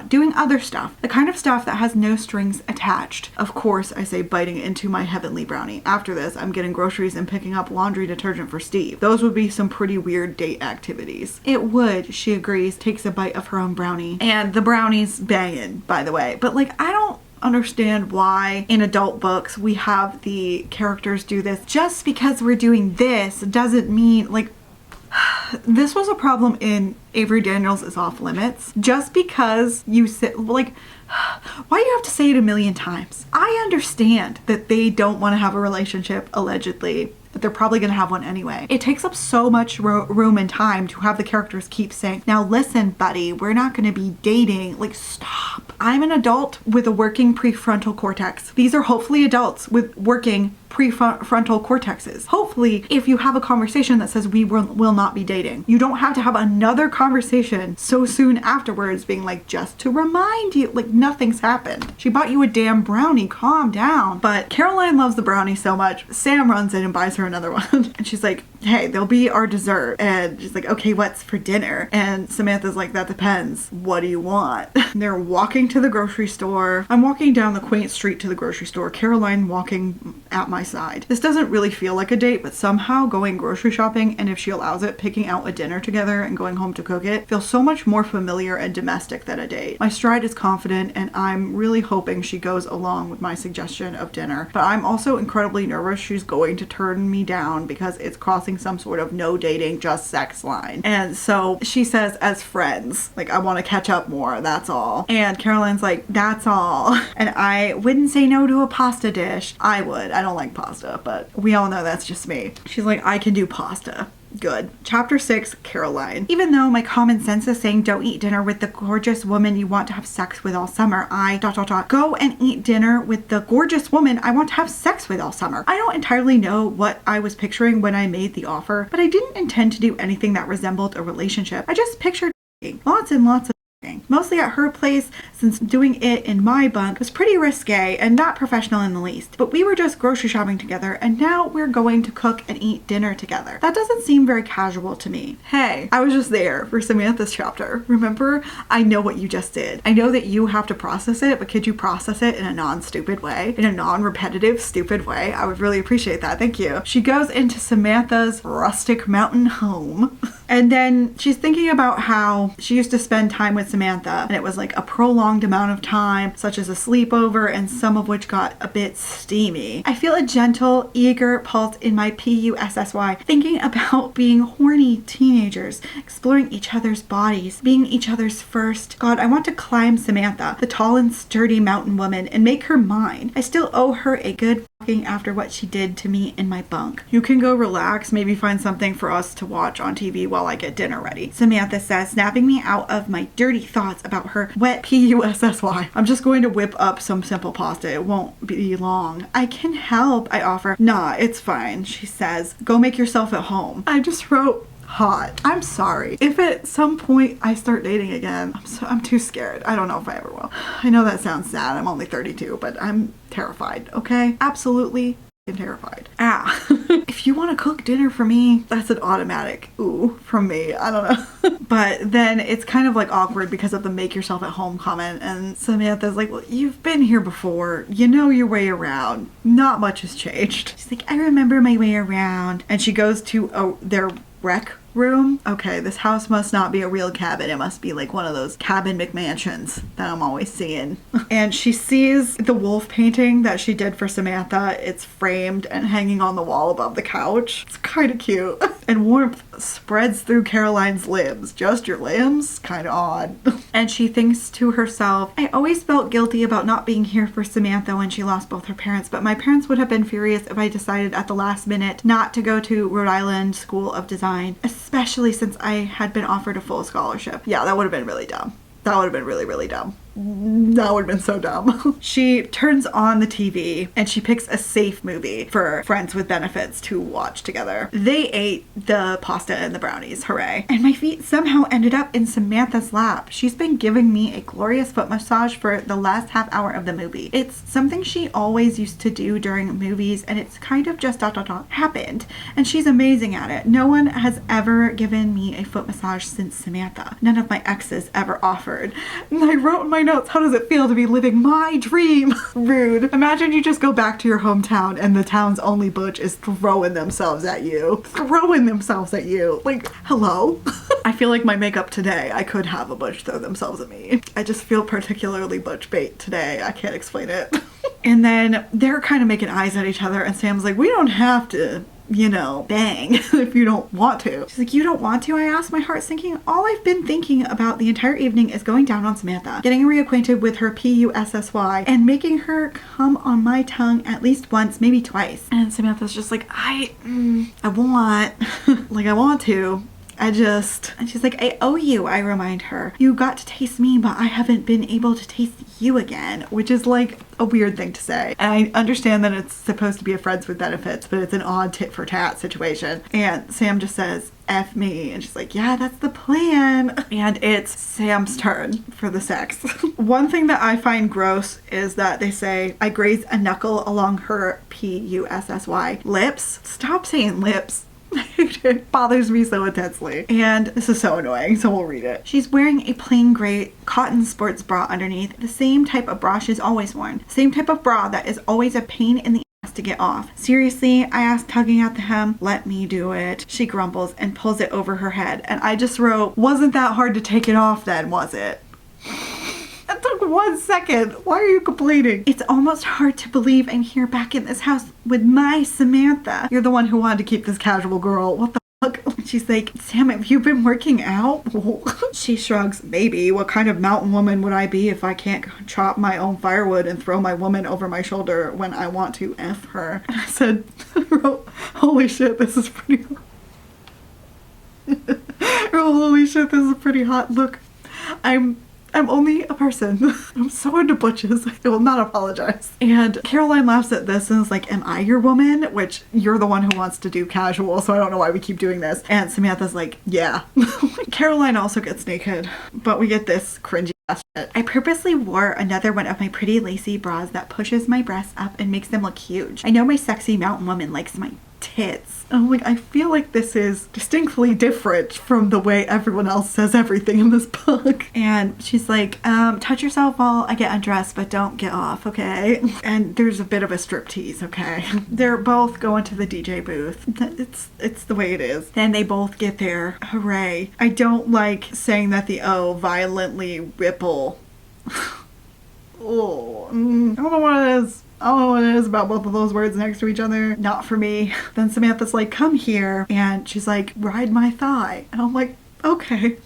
doing other stuff. The kind of stuff that has no strings attached. Of course, I say, biting into my heavenly brownie. After this, I'm getting groceries and picking up laundry detergent for Steve. Those would be some pretty weird date activities. It would, she agrees, takes a bite of her own brownie. And the brownie's banging, by the way. But like, I don't understand why in adult books we have the characters do this. Just because we're doing this doesn't mean, like, this was a problem in Avery Daniels is Off Limits. Just because you sit, like, why do you have to say it a million times? I understand that they don't want to have a relationship, allegedly, but they're probably going to have one anyway. It takes up so much room and time to have the characters keep saying, now listen, buddy, we're not going to be dating. Like, stop. I'm an adult with a working prefrontal cortex. These are hopefully adults with working prefrontal cortexes. Hopefully, if you have a conversation that says we will not be dating, you don't have to have another conversation so soon afterwards being like, just to remind you, like nothing's happened. She bought you a damn brownie, calm down. But Caroline loves the brownie so much, Sam runs in and buys her another one. And she's like, hey, they'll be our dessert. And she's like, okay, what's for dinner? And Samantha's like, that depends. What do you want? They're walking to the grocery store. I'm walking down the quaint street to the grocery store. Caroline walking at my side. This doesn't really feel like a date, but somehow going grocery shopping, and if she allows it, picking out a dinner together and going home to cook it, feels so much more familiar and domestic than a date. My stride is confident, and I'm really hoping she goes along with my suggestion of dinner, but I'm also incredibly nervous she's going to turn me down because it's crossing some sort of no dating, just sex line. And so she says, as friends, like, I want to catch up more, that's all. And Caroline's like, that's all. And I wouldn't say no to a pasta dish. I would. I don't like pasta, but we all know that's just me. She's like, I can do pasta. Good. Chapter 6, Caroline. Even though my common sense is saying don't eat dinner with the gorgeous woman you want to have sex with all summer, I ... go and eat dinner with the gorgeous woman I want to have sex with all summer. I don't entirely know what I was picturing when I made the offer, but I didn't intend to do anything that resembled a relationship. I just pictured lots and lots of mostly at her place, since doing it in my bunk was pretty risque and not professional in the least. But we were just grocery shopping together, and now we're going to cook and eat dinner together. That doesn't seem very casual to me. Hey, I was just there for Samantha's chapter. Remember? I know what you just did. I know that you have to process it, but could you process it in a non-stupid way? In a non-repetitive, stupid way? I would really appreciate that. Thank you. She goes into Samantha's rustic mountain home. And then she's thinking about how she used to spend time with Samantha, and it was like a prolonged amount of time, such as a sleepover, and some of which got a bit steamy. I feel a gentle, eager pulse in my PUSSY, thinking about being horny teenagers, exploring each other's bodies, being each other's first. God, I want to climb Samantha, the tall and sturdy mountain woman, and make her mine. I still owe her a good fucking after what she did to me in my bunk. You can go relax, maybe find something for us to watch on TV while I get dinner ready, Samantha says, snapping me out of my dirty thoughts about her wet PUSSY. I'm just going to whip up some simple pasta. It won't be long. I can help, I offer. Nah, it's fine, she says. Go make yourself at home. I just wrote hot. I'm sorry. If at some point I start dating again, I'm too scared. I don't know if I ever will. I know that sounds sad. I'm only 32, but I'm terrified, okay? Absolutely terrified. If you want to cook dinner for me, that's an automatic ooh from me. I don't know. But then it's kind of like awkward because of the make yourself at home comment, and Samantha's like, well, you've been here before, you know your way around, not much has changed. She's like, I remember my way around. And she goes to their rec room. Okay, this house must not be a real cabin. It must be like one of those cabin McMansions that I'm always seeing. And she sees the wolf painting that she did for Samantha. It's framed and hanging on the wall above the couch. It's kind of cute. and warmth spreads through Caroline's limbs. Just your limbs? Kind of odd. And she thinks to herself, I always felt guilty about not being here for Samantha when she lost both her parents, but my parents would have been furious if I decided at the last minute not to go to Rhode Island School of Design, especially since I had been offered a full scholarship. Yeah, that would have been really dumb. That would have been really, really dumb. That would have been so dumb. She turns on the TV and she picks a safe movie for friends with benefits to watch together. They ate the pasta and the brownies, hooray. And my feet somehow ended up in Samantha's lap. She's been giving me a glorious foot massage for the last half hour of the movie. It's something she always used to do during movies, and it's kind of just happened. And she's amazing at it. No one has ever given me a foot massage since Samantha. None of my exes ever offered. And I wrote in my notes, how does it feel to be living my dream? Rude. Imagine you just go back to your hometown and the town's only butch is throwing themselves at you. Throwing themselves at you. Like, hello? I feel like my makeup today, I could have a butch throw themselves at me. I just feel particularly butch bait today. I can't explain it. And then they're kind of making eyes at each other and Sam's like, we don't have to, you know, bang if you don't want to. She's like, you don't want to? I asked, my heart sinking. All I've been thinking about the entire evening is going down on Samantha, getting reacquainted with her P-U-S-S-Y, and making her come on my tongue at least once, maybe twice. And Samantha's just like, I want, like, I want to. And she's like, I owe you, I remind her. You got to taste me, but I haven't been able to taste you again, which is like a weird thing to say. And I understand that it's supposed to be a friends with benefits, but it's an odd tit for tat situation. And Sam just says, F me. And she's like, yeah, that's the plan. And it's Sam's turn for the sex. One thing that I find gross is that they say, I graze a knuckle along her P-U-S-S-Y lips. Stop saying lips. It bothers me so intensely. And this is so annoying, so we'll read it. She's wearing a plain gray cotton sports bra underneath. The same type of bra she's always worn. Same type of bra that is always a pain in the ass to get off. Seriously, I asked, tugging at the hem. Let me do it. She grumbles and pulls it over her head. And I just wrote, wasn't that hard to take it off then, was it? It took 1 second. Why are you complaining? It's almost hard to believe I'm here back in this house with my Samantha. You're the one who wanted to keep this casual girl. What the fuck? She's like, Sam, have you been working out? She shrugs. Maybe. What kind of mountain woman would I be if I can't chop my own firewood and throw my woman over my shoulder when I want to F her? And I said, holy shit, this is pretty holy shit, this is pretty hot. Look, I'm only a person. I'm so into butches. I will not apologize. And Caroline laughs at this and is like, am I your woman? Which you're the one who wants to do casual, so I don't know why we keep doing this. And Samantha's like, yeah. Caroline also gets naked, but we get this cringy ass shit. I purposely wore another one of my pretty lacy bras that pushes my breasts up and makes them look huge. I know my sexy mountain woman likes my tits. I'm like, I feel like this is distinctly different from the way everyone else says everything in this book. And she's like, touch yourself while I get undressed, but don't get off, okay? And there's a bit of a striptease, okay? They're both going to the DJ booth. It's the way it is. Then they both get there. Hooray. I don't like saying that the O violently ripple. Oh, I don't know what it is. I don't know what it is about both of those words next to each other. Not for me. Then Samantha's like, come here. And she's like, ride my thigh. And I'm like, okay.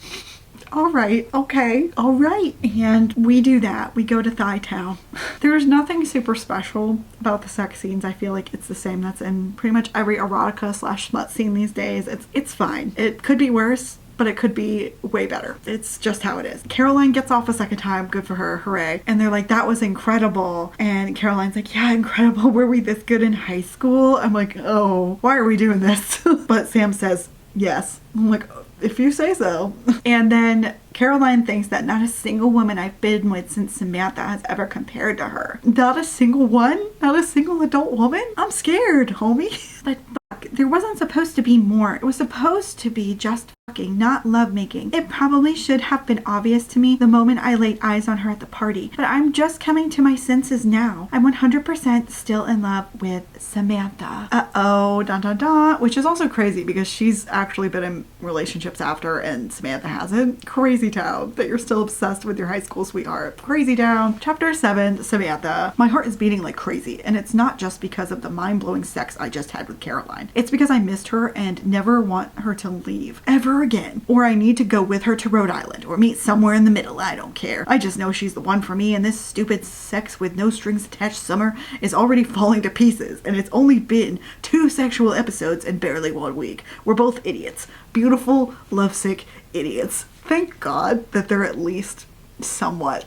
All right. Okay. All right. And we do that. We go to Thigh Town. There's nothing super special about the sex scenes. I feel like it's the same that's in pretty much every erotica / smut scene these days. It's fine. It could be worse, but it could be way better. It's just how it is. Caroline gets off a second time. Good for her. Hooray. And they're like, that was incredible. And Caroline's like, yeah, incredible. Were we this good in high school? I'm like, oh, why are we doing this? But Sam says, yes. I'm like, if you say so. And then Caroline thinks that not a single woman I've been with since Samantha has ever compared to her. Not a single one? Not a single adult woman? I'm scared, homie. But fuck, there wasn't supposed to be more. It was supposed to be just not lovemaking. It probably should have been obvious to me the moment I laid eyes on her at the party, but I'm just coming to my senses now. I'm 100% still in love with Samantha. Uh-oh, dun dun dun, which is also crazy because she's actually been in relationships after and Samantha hasn't. Crazy town that you're still obsessed with your high school sweetheart. Crazy town. Chapter 7, Samantha. My heart is beating like crazy, and it's not just because of the mind-blowing sex I just had with Caroline. It's because I missed her and never want her to leave ever again, or I need to go with her to Rhode Island or meet somewhere in the middle. I don't care. I just know she's the one for me, and this stupid sex with no strings attached summer is already falling to pieces, and it's only been 2 sexual episodes in barely 1 week. We're both idiots. Beautiful, lovesick idiots. Thank God that they're at least somewhat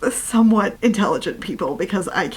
intelligent people, because I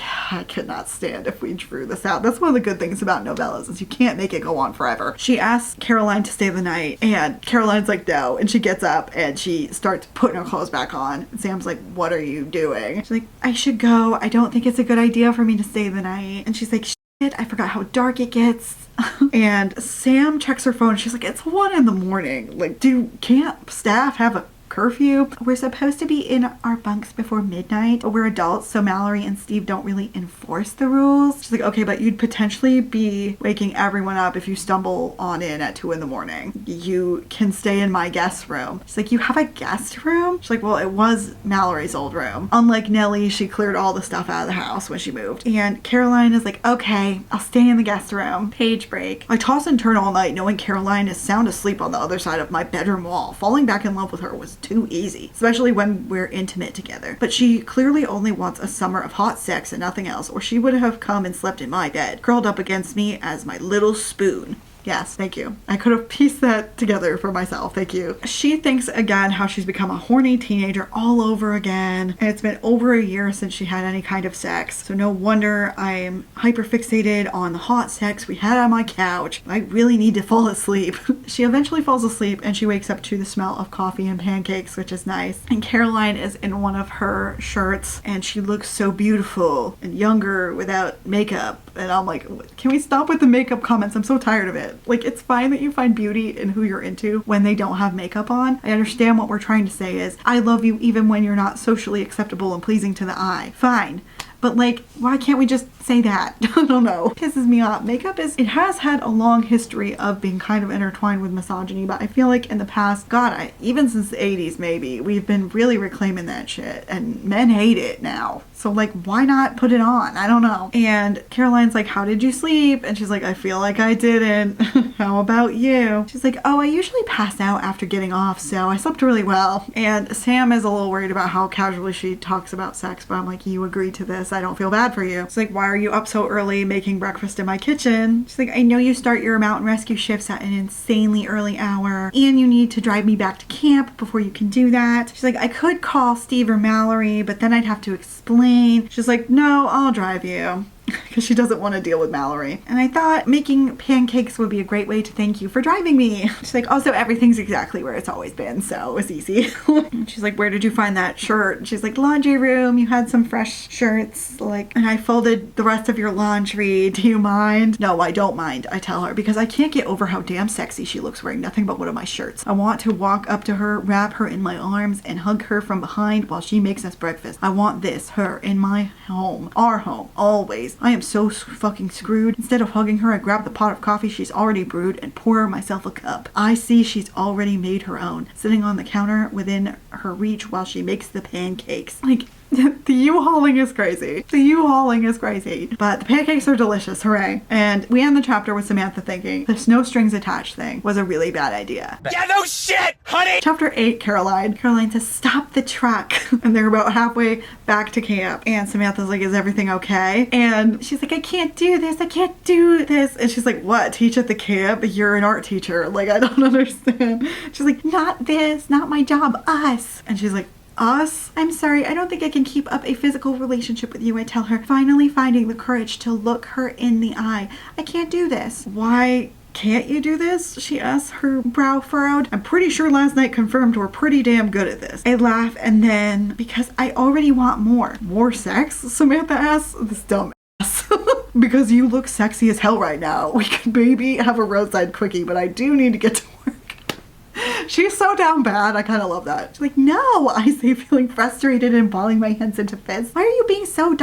could not stand if we drew this out. That's one of the good things about novellas, is you can't make it go on forever. She asks Caroline to stay the night, and Caroline's like, no, and she gets up and she starts putting her clothes back on, and Sam's like, what are you doing? She's like, I should go. I don't think it's a good idea for me to stay the night. And she's like, shit, I forgot how dark it gets. And Sam checks her phone. She's like, it's 1 a.m. Like, do camp staff have a curfew? We're supposed to be in our bunks before midnight, but we're adults, so Mallory and Steve don't really enforce the rules. She's like, okay, but you'd potentially be waking everyone up if you stumble on in at 2 a.m. You can stay in my guest room. She's like, you have a guest room? She's like, well, it was Mallory's old room. Unlike Nellie, she cleared all the stuff out of the house when she moved. And Caroline is like, okay, I'll stay in the guest room. Page break. I toss and turn all night knowing Caroline is sound asleep on the other side of my bedroom wall. Falling back in love with her was too easy, especially when we're intimate together. But she clearly only wants a summer of hot sex and nothing else, or she would have come and slept in my bed, curled up against me as my little spoon. Yes, thank you. I could have pieced that together for myself. Thank you. She thinks again how she's become a horny teenager all over again. And it's been over a year since she had any kind of sex. So no wonder I'm hyperfixated on the hot sex we had on my couch. I really need to fall asleep. She eventually falls asleep and she wakes up to the smell of coffee and pancakes, which is nice. And Caroline is in one of her shirts and she looks so beautiful and younger without makeup. And I'm like, can we stop with the makeup comments? I'm so tired of it. Like, it's fine that you find beauty in who you're into when they don't have makeup on. I understand what we're trying to say is, I love you even when you're not socially acceptable and pleasing to the eye. Fine. But like, why can't we just say that? I don't know. It pisses me off. Makeup it has had a long history of being kind of intertwined with misogyny, but I feel like in the past, God, even since the 80s maybe, we've been really reclaiming that shit and men hate it now. So like, why not put it on? I don't know. And Caroline's like, how did you sleep? And she's like, I feel like I didn't. How about you? She's like, oh, I usually pass out after getting off, so I slept really well. And Sam is a little worried about how casually she talks about sex, but I'm like, you agreed to this. I don't feel bad for you. She's like, why are you up so early making breakfast in my kitchen? She's like, I know you start your mountain rescue shifts at an insanely early hour, and you need to drive me back to camp before you can do that. She's like, I could call Steve or Mallory, but then I'd have to explain. She's like, no, I'll drive you. Because she doesn't want to deal with Mallory. And I thought making pancakes would be a great way to thank you for driving me. She's like, also everything's exactly where it's always been, so it was easy. She's like, where did you find that shirt? And she's like, laundry room, you had some fresh shirts, like, and I folded the rest of your laundry, do you mind? No, I don't mind, I tell her, because I can't get over how damn sexy she looks wearing nothing but one of my shirts. I want to walk up to her, wrap her in my arms, and hug her from behind while she makes us breakfast. I want her in my home, our home, always. I am so fucking screwed. Instead of hugging her, I grab the pot of coffee she's already brewed and pour myself a cup. I see she's already made her own, sitting on the counter within her reach while she makes the pancakes. Like, the U-hauling is crazy. The U-hauling is crazy. But the pancakes are delicious, hooray. And we end the chapter with Samantha thinking this no strings attached thing was a really bad idea. Yeah, no shit, honey! Chapter 8, Caroline. Caroline says, stop the truck. And they're about halfway back to camp. And Samantha's like, is everything okay? And she's like, I can't do this. I can't do this. And she's like, what? Teach at the camp? You're an art teacher. Like, I don't understand. She's like, not this, not my job, us. And she's like, us? I'm sorry, I don't think I can keep up a physical relationship with you, I tell her, finally finding the courage to look her in the eye. I can't do this. Why can't you do this? She asks, her brow furrowed. I'm pretty sure last night confirmed we're pretty damn good at this. I laugh and then, because I already want more. More sex? Samantha asks. This dumb ass. Because you look sexy as hell right now. We could maybe have a roadside quickie, but I do need to get to work. She's so down bad. I kind of love that. She's like, no, I say, feeling frustrated and balling my hands into fists. Why are you being so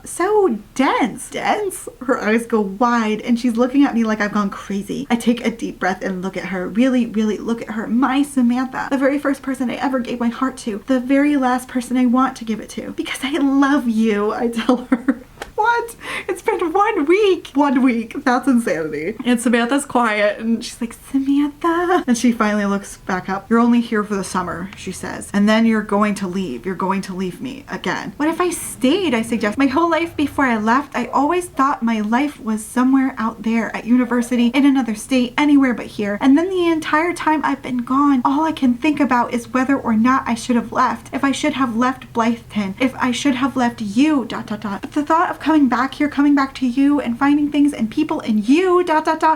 so dense? Dense? Her eyes go wide and she's looking at me like I've gone crazy. I take a deep breath and look at her. Really, really look at her. My Samantha. The very first person I ever gave my heart to. The very last person I want to give it to. Because I love you, I tell her. What? It's been 1 week. 1 week. That's insanity. And Samantha's quiet and she's like, Samantha. And she finally looks back up. You're only here for the summer, she says. And then you're going to leave. You're going to leave me again. What if I stayed? I suggest. My whole life before I left, I always thought my life was somewhere out there at university, in another state, anywhere but here. And then the entire time I've been gone, all I can think about is whether or not I should have left. If I should have left Blytheton. If I should have left you, ... But the thought of coming back here, coming back to you and finding things and people in you, ...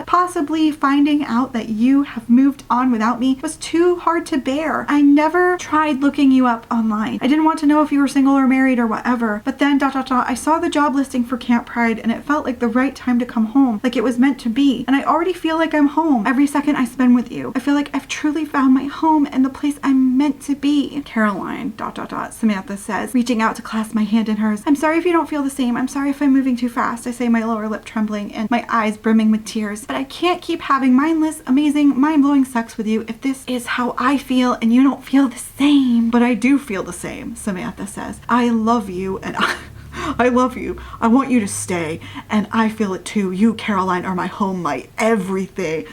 Possibly finding out that you have moved on without me was too hard to bear. I never tried looking you up online. I didn't want to know if you were single or married or whatever. But then ... I saw the job listing for Camp Pride and it felt like the right time to come home. Like it was meant to be. And I already feel like I'm home every second I spend with you. I feel like I've truly found my home and the place I'm meant to be. Caroline ... Samantha says, reaching out to clasp my hand in hers. I'm sorry if you don't feel the same. I'm sorry if I'm moving too fast. I say, my lower lip trembling and my eyes brimming with tears. But I can't keep having mindless, amazing, mind-blowing sex with you if this is how I feel and you don't feel the same. But I do feel the same, Samantha says. I love you and I love you. I want you to stay. And I feel it too. You, Caroline, are my home, my everything.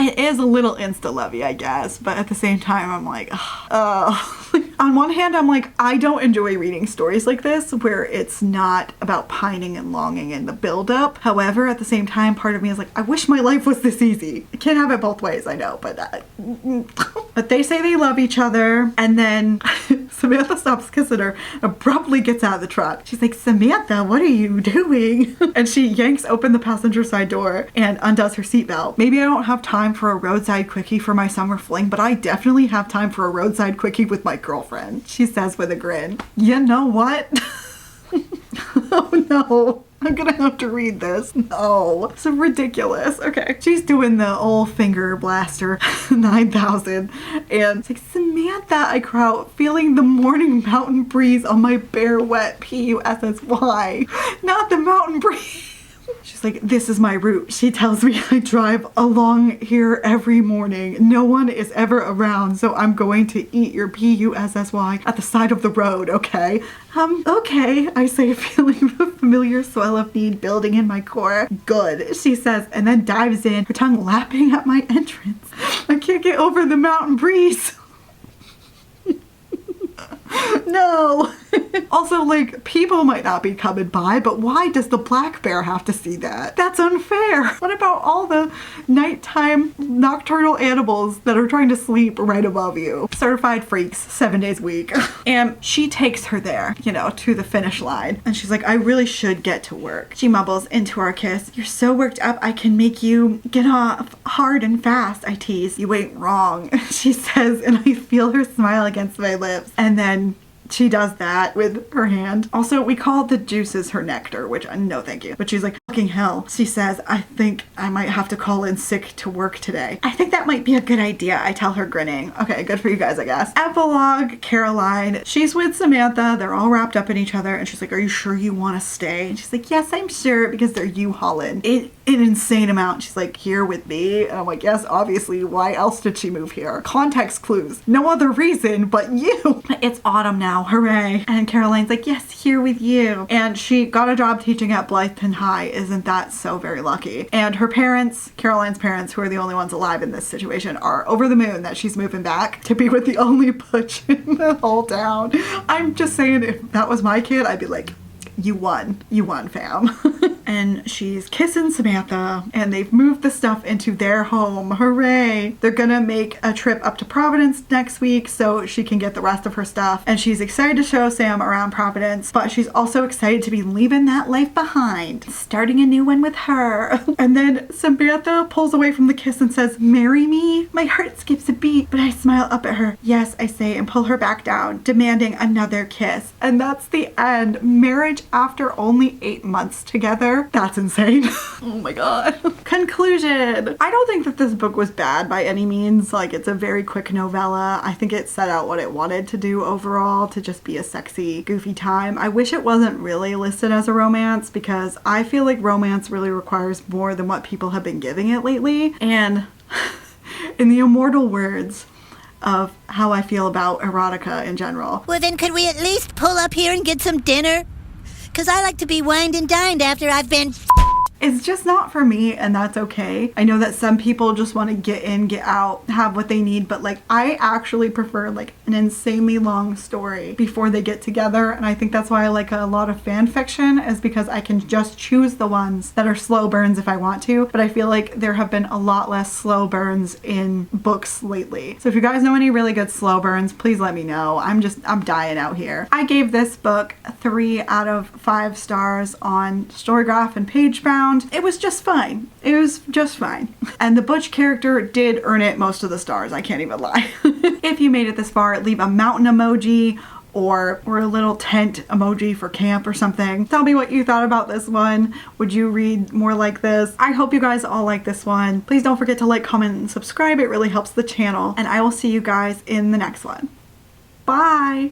It is a little insta-lovey, I guess, but at the same time, I'm like, on one hand, I'm like, I don't enjoy reading stories like this where it's not about pining and longing and the build-up. However, at the same time, part of me is like, I wish my life was this easy. I can't have it both ways, I know, but but they say they love each other, and then Samantha stops kissing her, abruptly gets out of the truck. She's like, Samantha, what are you doing? And she yanks open the passenger side door and undoes her seatbelt. Maybe I don't have time for a roadside quickie for my summer fling, but I definitely have time for a roadside quickie with my girlfriend, she says with a grin. You know what? Oh no. I'm gonna have to read this. No. So ridiculous. Okay. She's doing the old finger blaster 9,000 and it's like, Samantha, I cry out, feeling the morning mountain breeze on my bare wet PUSSY. Not the mountain breeze. She's like, this is my route. She tells me I drive along here every morning. No one is ever around, so I'm going to eat your PUSSY at the side of the road, okay? Okay, I say, feeling the familiar swell of need building in my core. Good, she says, and then dives in, her tongue lapping at my entrance. I can't get over the mountain breeze. No. Also, like, people might not be coming by, but why does the black bear have to see that? That's unfair. What about all the nighttime nocturnal animals that are trying to sleep right above you? Certified freaks, 7 days a week. And she takes her there, you know, to the finish line. And she's like, I really should get to work. She mumbles into our kiss. You're so worked up, I can make you get off hard and fast, I tease. You ain't wrong, she says, and I feel her smile against my lips. And then she does that with her hand. Also, we call the juices her nectar, which no thank you. But she's like, fucking hell. She says, I think I might have to call in sick to work today. I think that might be a good idea, I tell her, grinning. Okay, good for you guys, I guess. Epilogue, Caroline. She's with Samantha. They're all wrapped up in each other. And she's like, are you sure you want to stay? And she's like, yes, I'm sure, because they're U-hauling an insane amount. She's like, here with me? And I'm like, yes, obviously. Why else did she move here? Context clues. No other reason but you. It's autumn now. Hooray. And Caroline's like, yes, here with you. And she got a job teaching at Blytheton High. Isn't that so very lucky? And her parents, Caroline's parents, who are the only ones alive in this situation, are over the moon that she's moving back to be with the only butch in the whole town. I'm just saying, if that was my kid, I'd be like, you won, fam. And she's kissing Samantha and they've moved the stuff into their home. Hooray. They're gonna make a trip up to Providence next week so she can get the rest of her stuff. And she's excited to show Sam around Providence, but she's also excited to be leaving that life behind, starting a new one with her. And then Samantha pulls away from the kiss and says, marry me? My heart skips a beat, but I smile up at her. Yes, I say, and pull her back down, demanding another kiss. And that's the end. Marriage after only 8 months together. together. That's insane. Oh my god. Conclusion. I don't think that this book was bad by any means. Like, it's a very quick novella. I think it set out what it wanted to do overall, to just be a sexy, goofy time. I wish it wasn't really listed as a romance, because I feel like romance really requires more than what people have been giving it lately. And in the immortal words of how I feel about erotica in general. Well, then could we at least pull up here and get some dinner? Because I like to be wined and dined after I've been... It's just not for me, and that's okay. I know that some people just want to get in, get out, have what they need, but like, I actually prefer like an insanely long story before they get together, and I think that's why I like a lot of fan fiction, is because I can just choose the ones that are slow burns if I want to, but I feel like there have been a lot less slow burns in books lately. So if you guys know any really good slow burns, please let me know. I'm dying out here. I gave this book 3 out of 5 stars on Storygraph and Pagebound. It was just fine. It was just fine. And the Butch character did earn it most of the stars, I can't even lie. If you made it this far, leave a mountain emoji or a little tent emoji for camp or something. Tell me what you thought about this one. Would you read more like this? I hope you guys all like this one. Please don't forget to like, comment, and subscribe. It really helps the channel. And I will see you guys in the next one. Bye!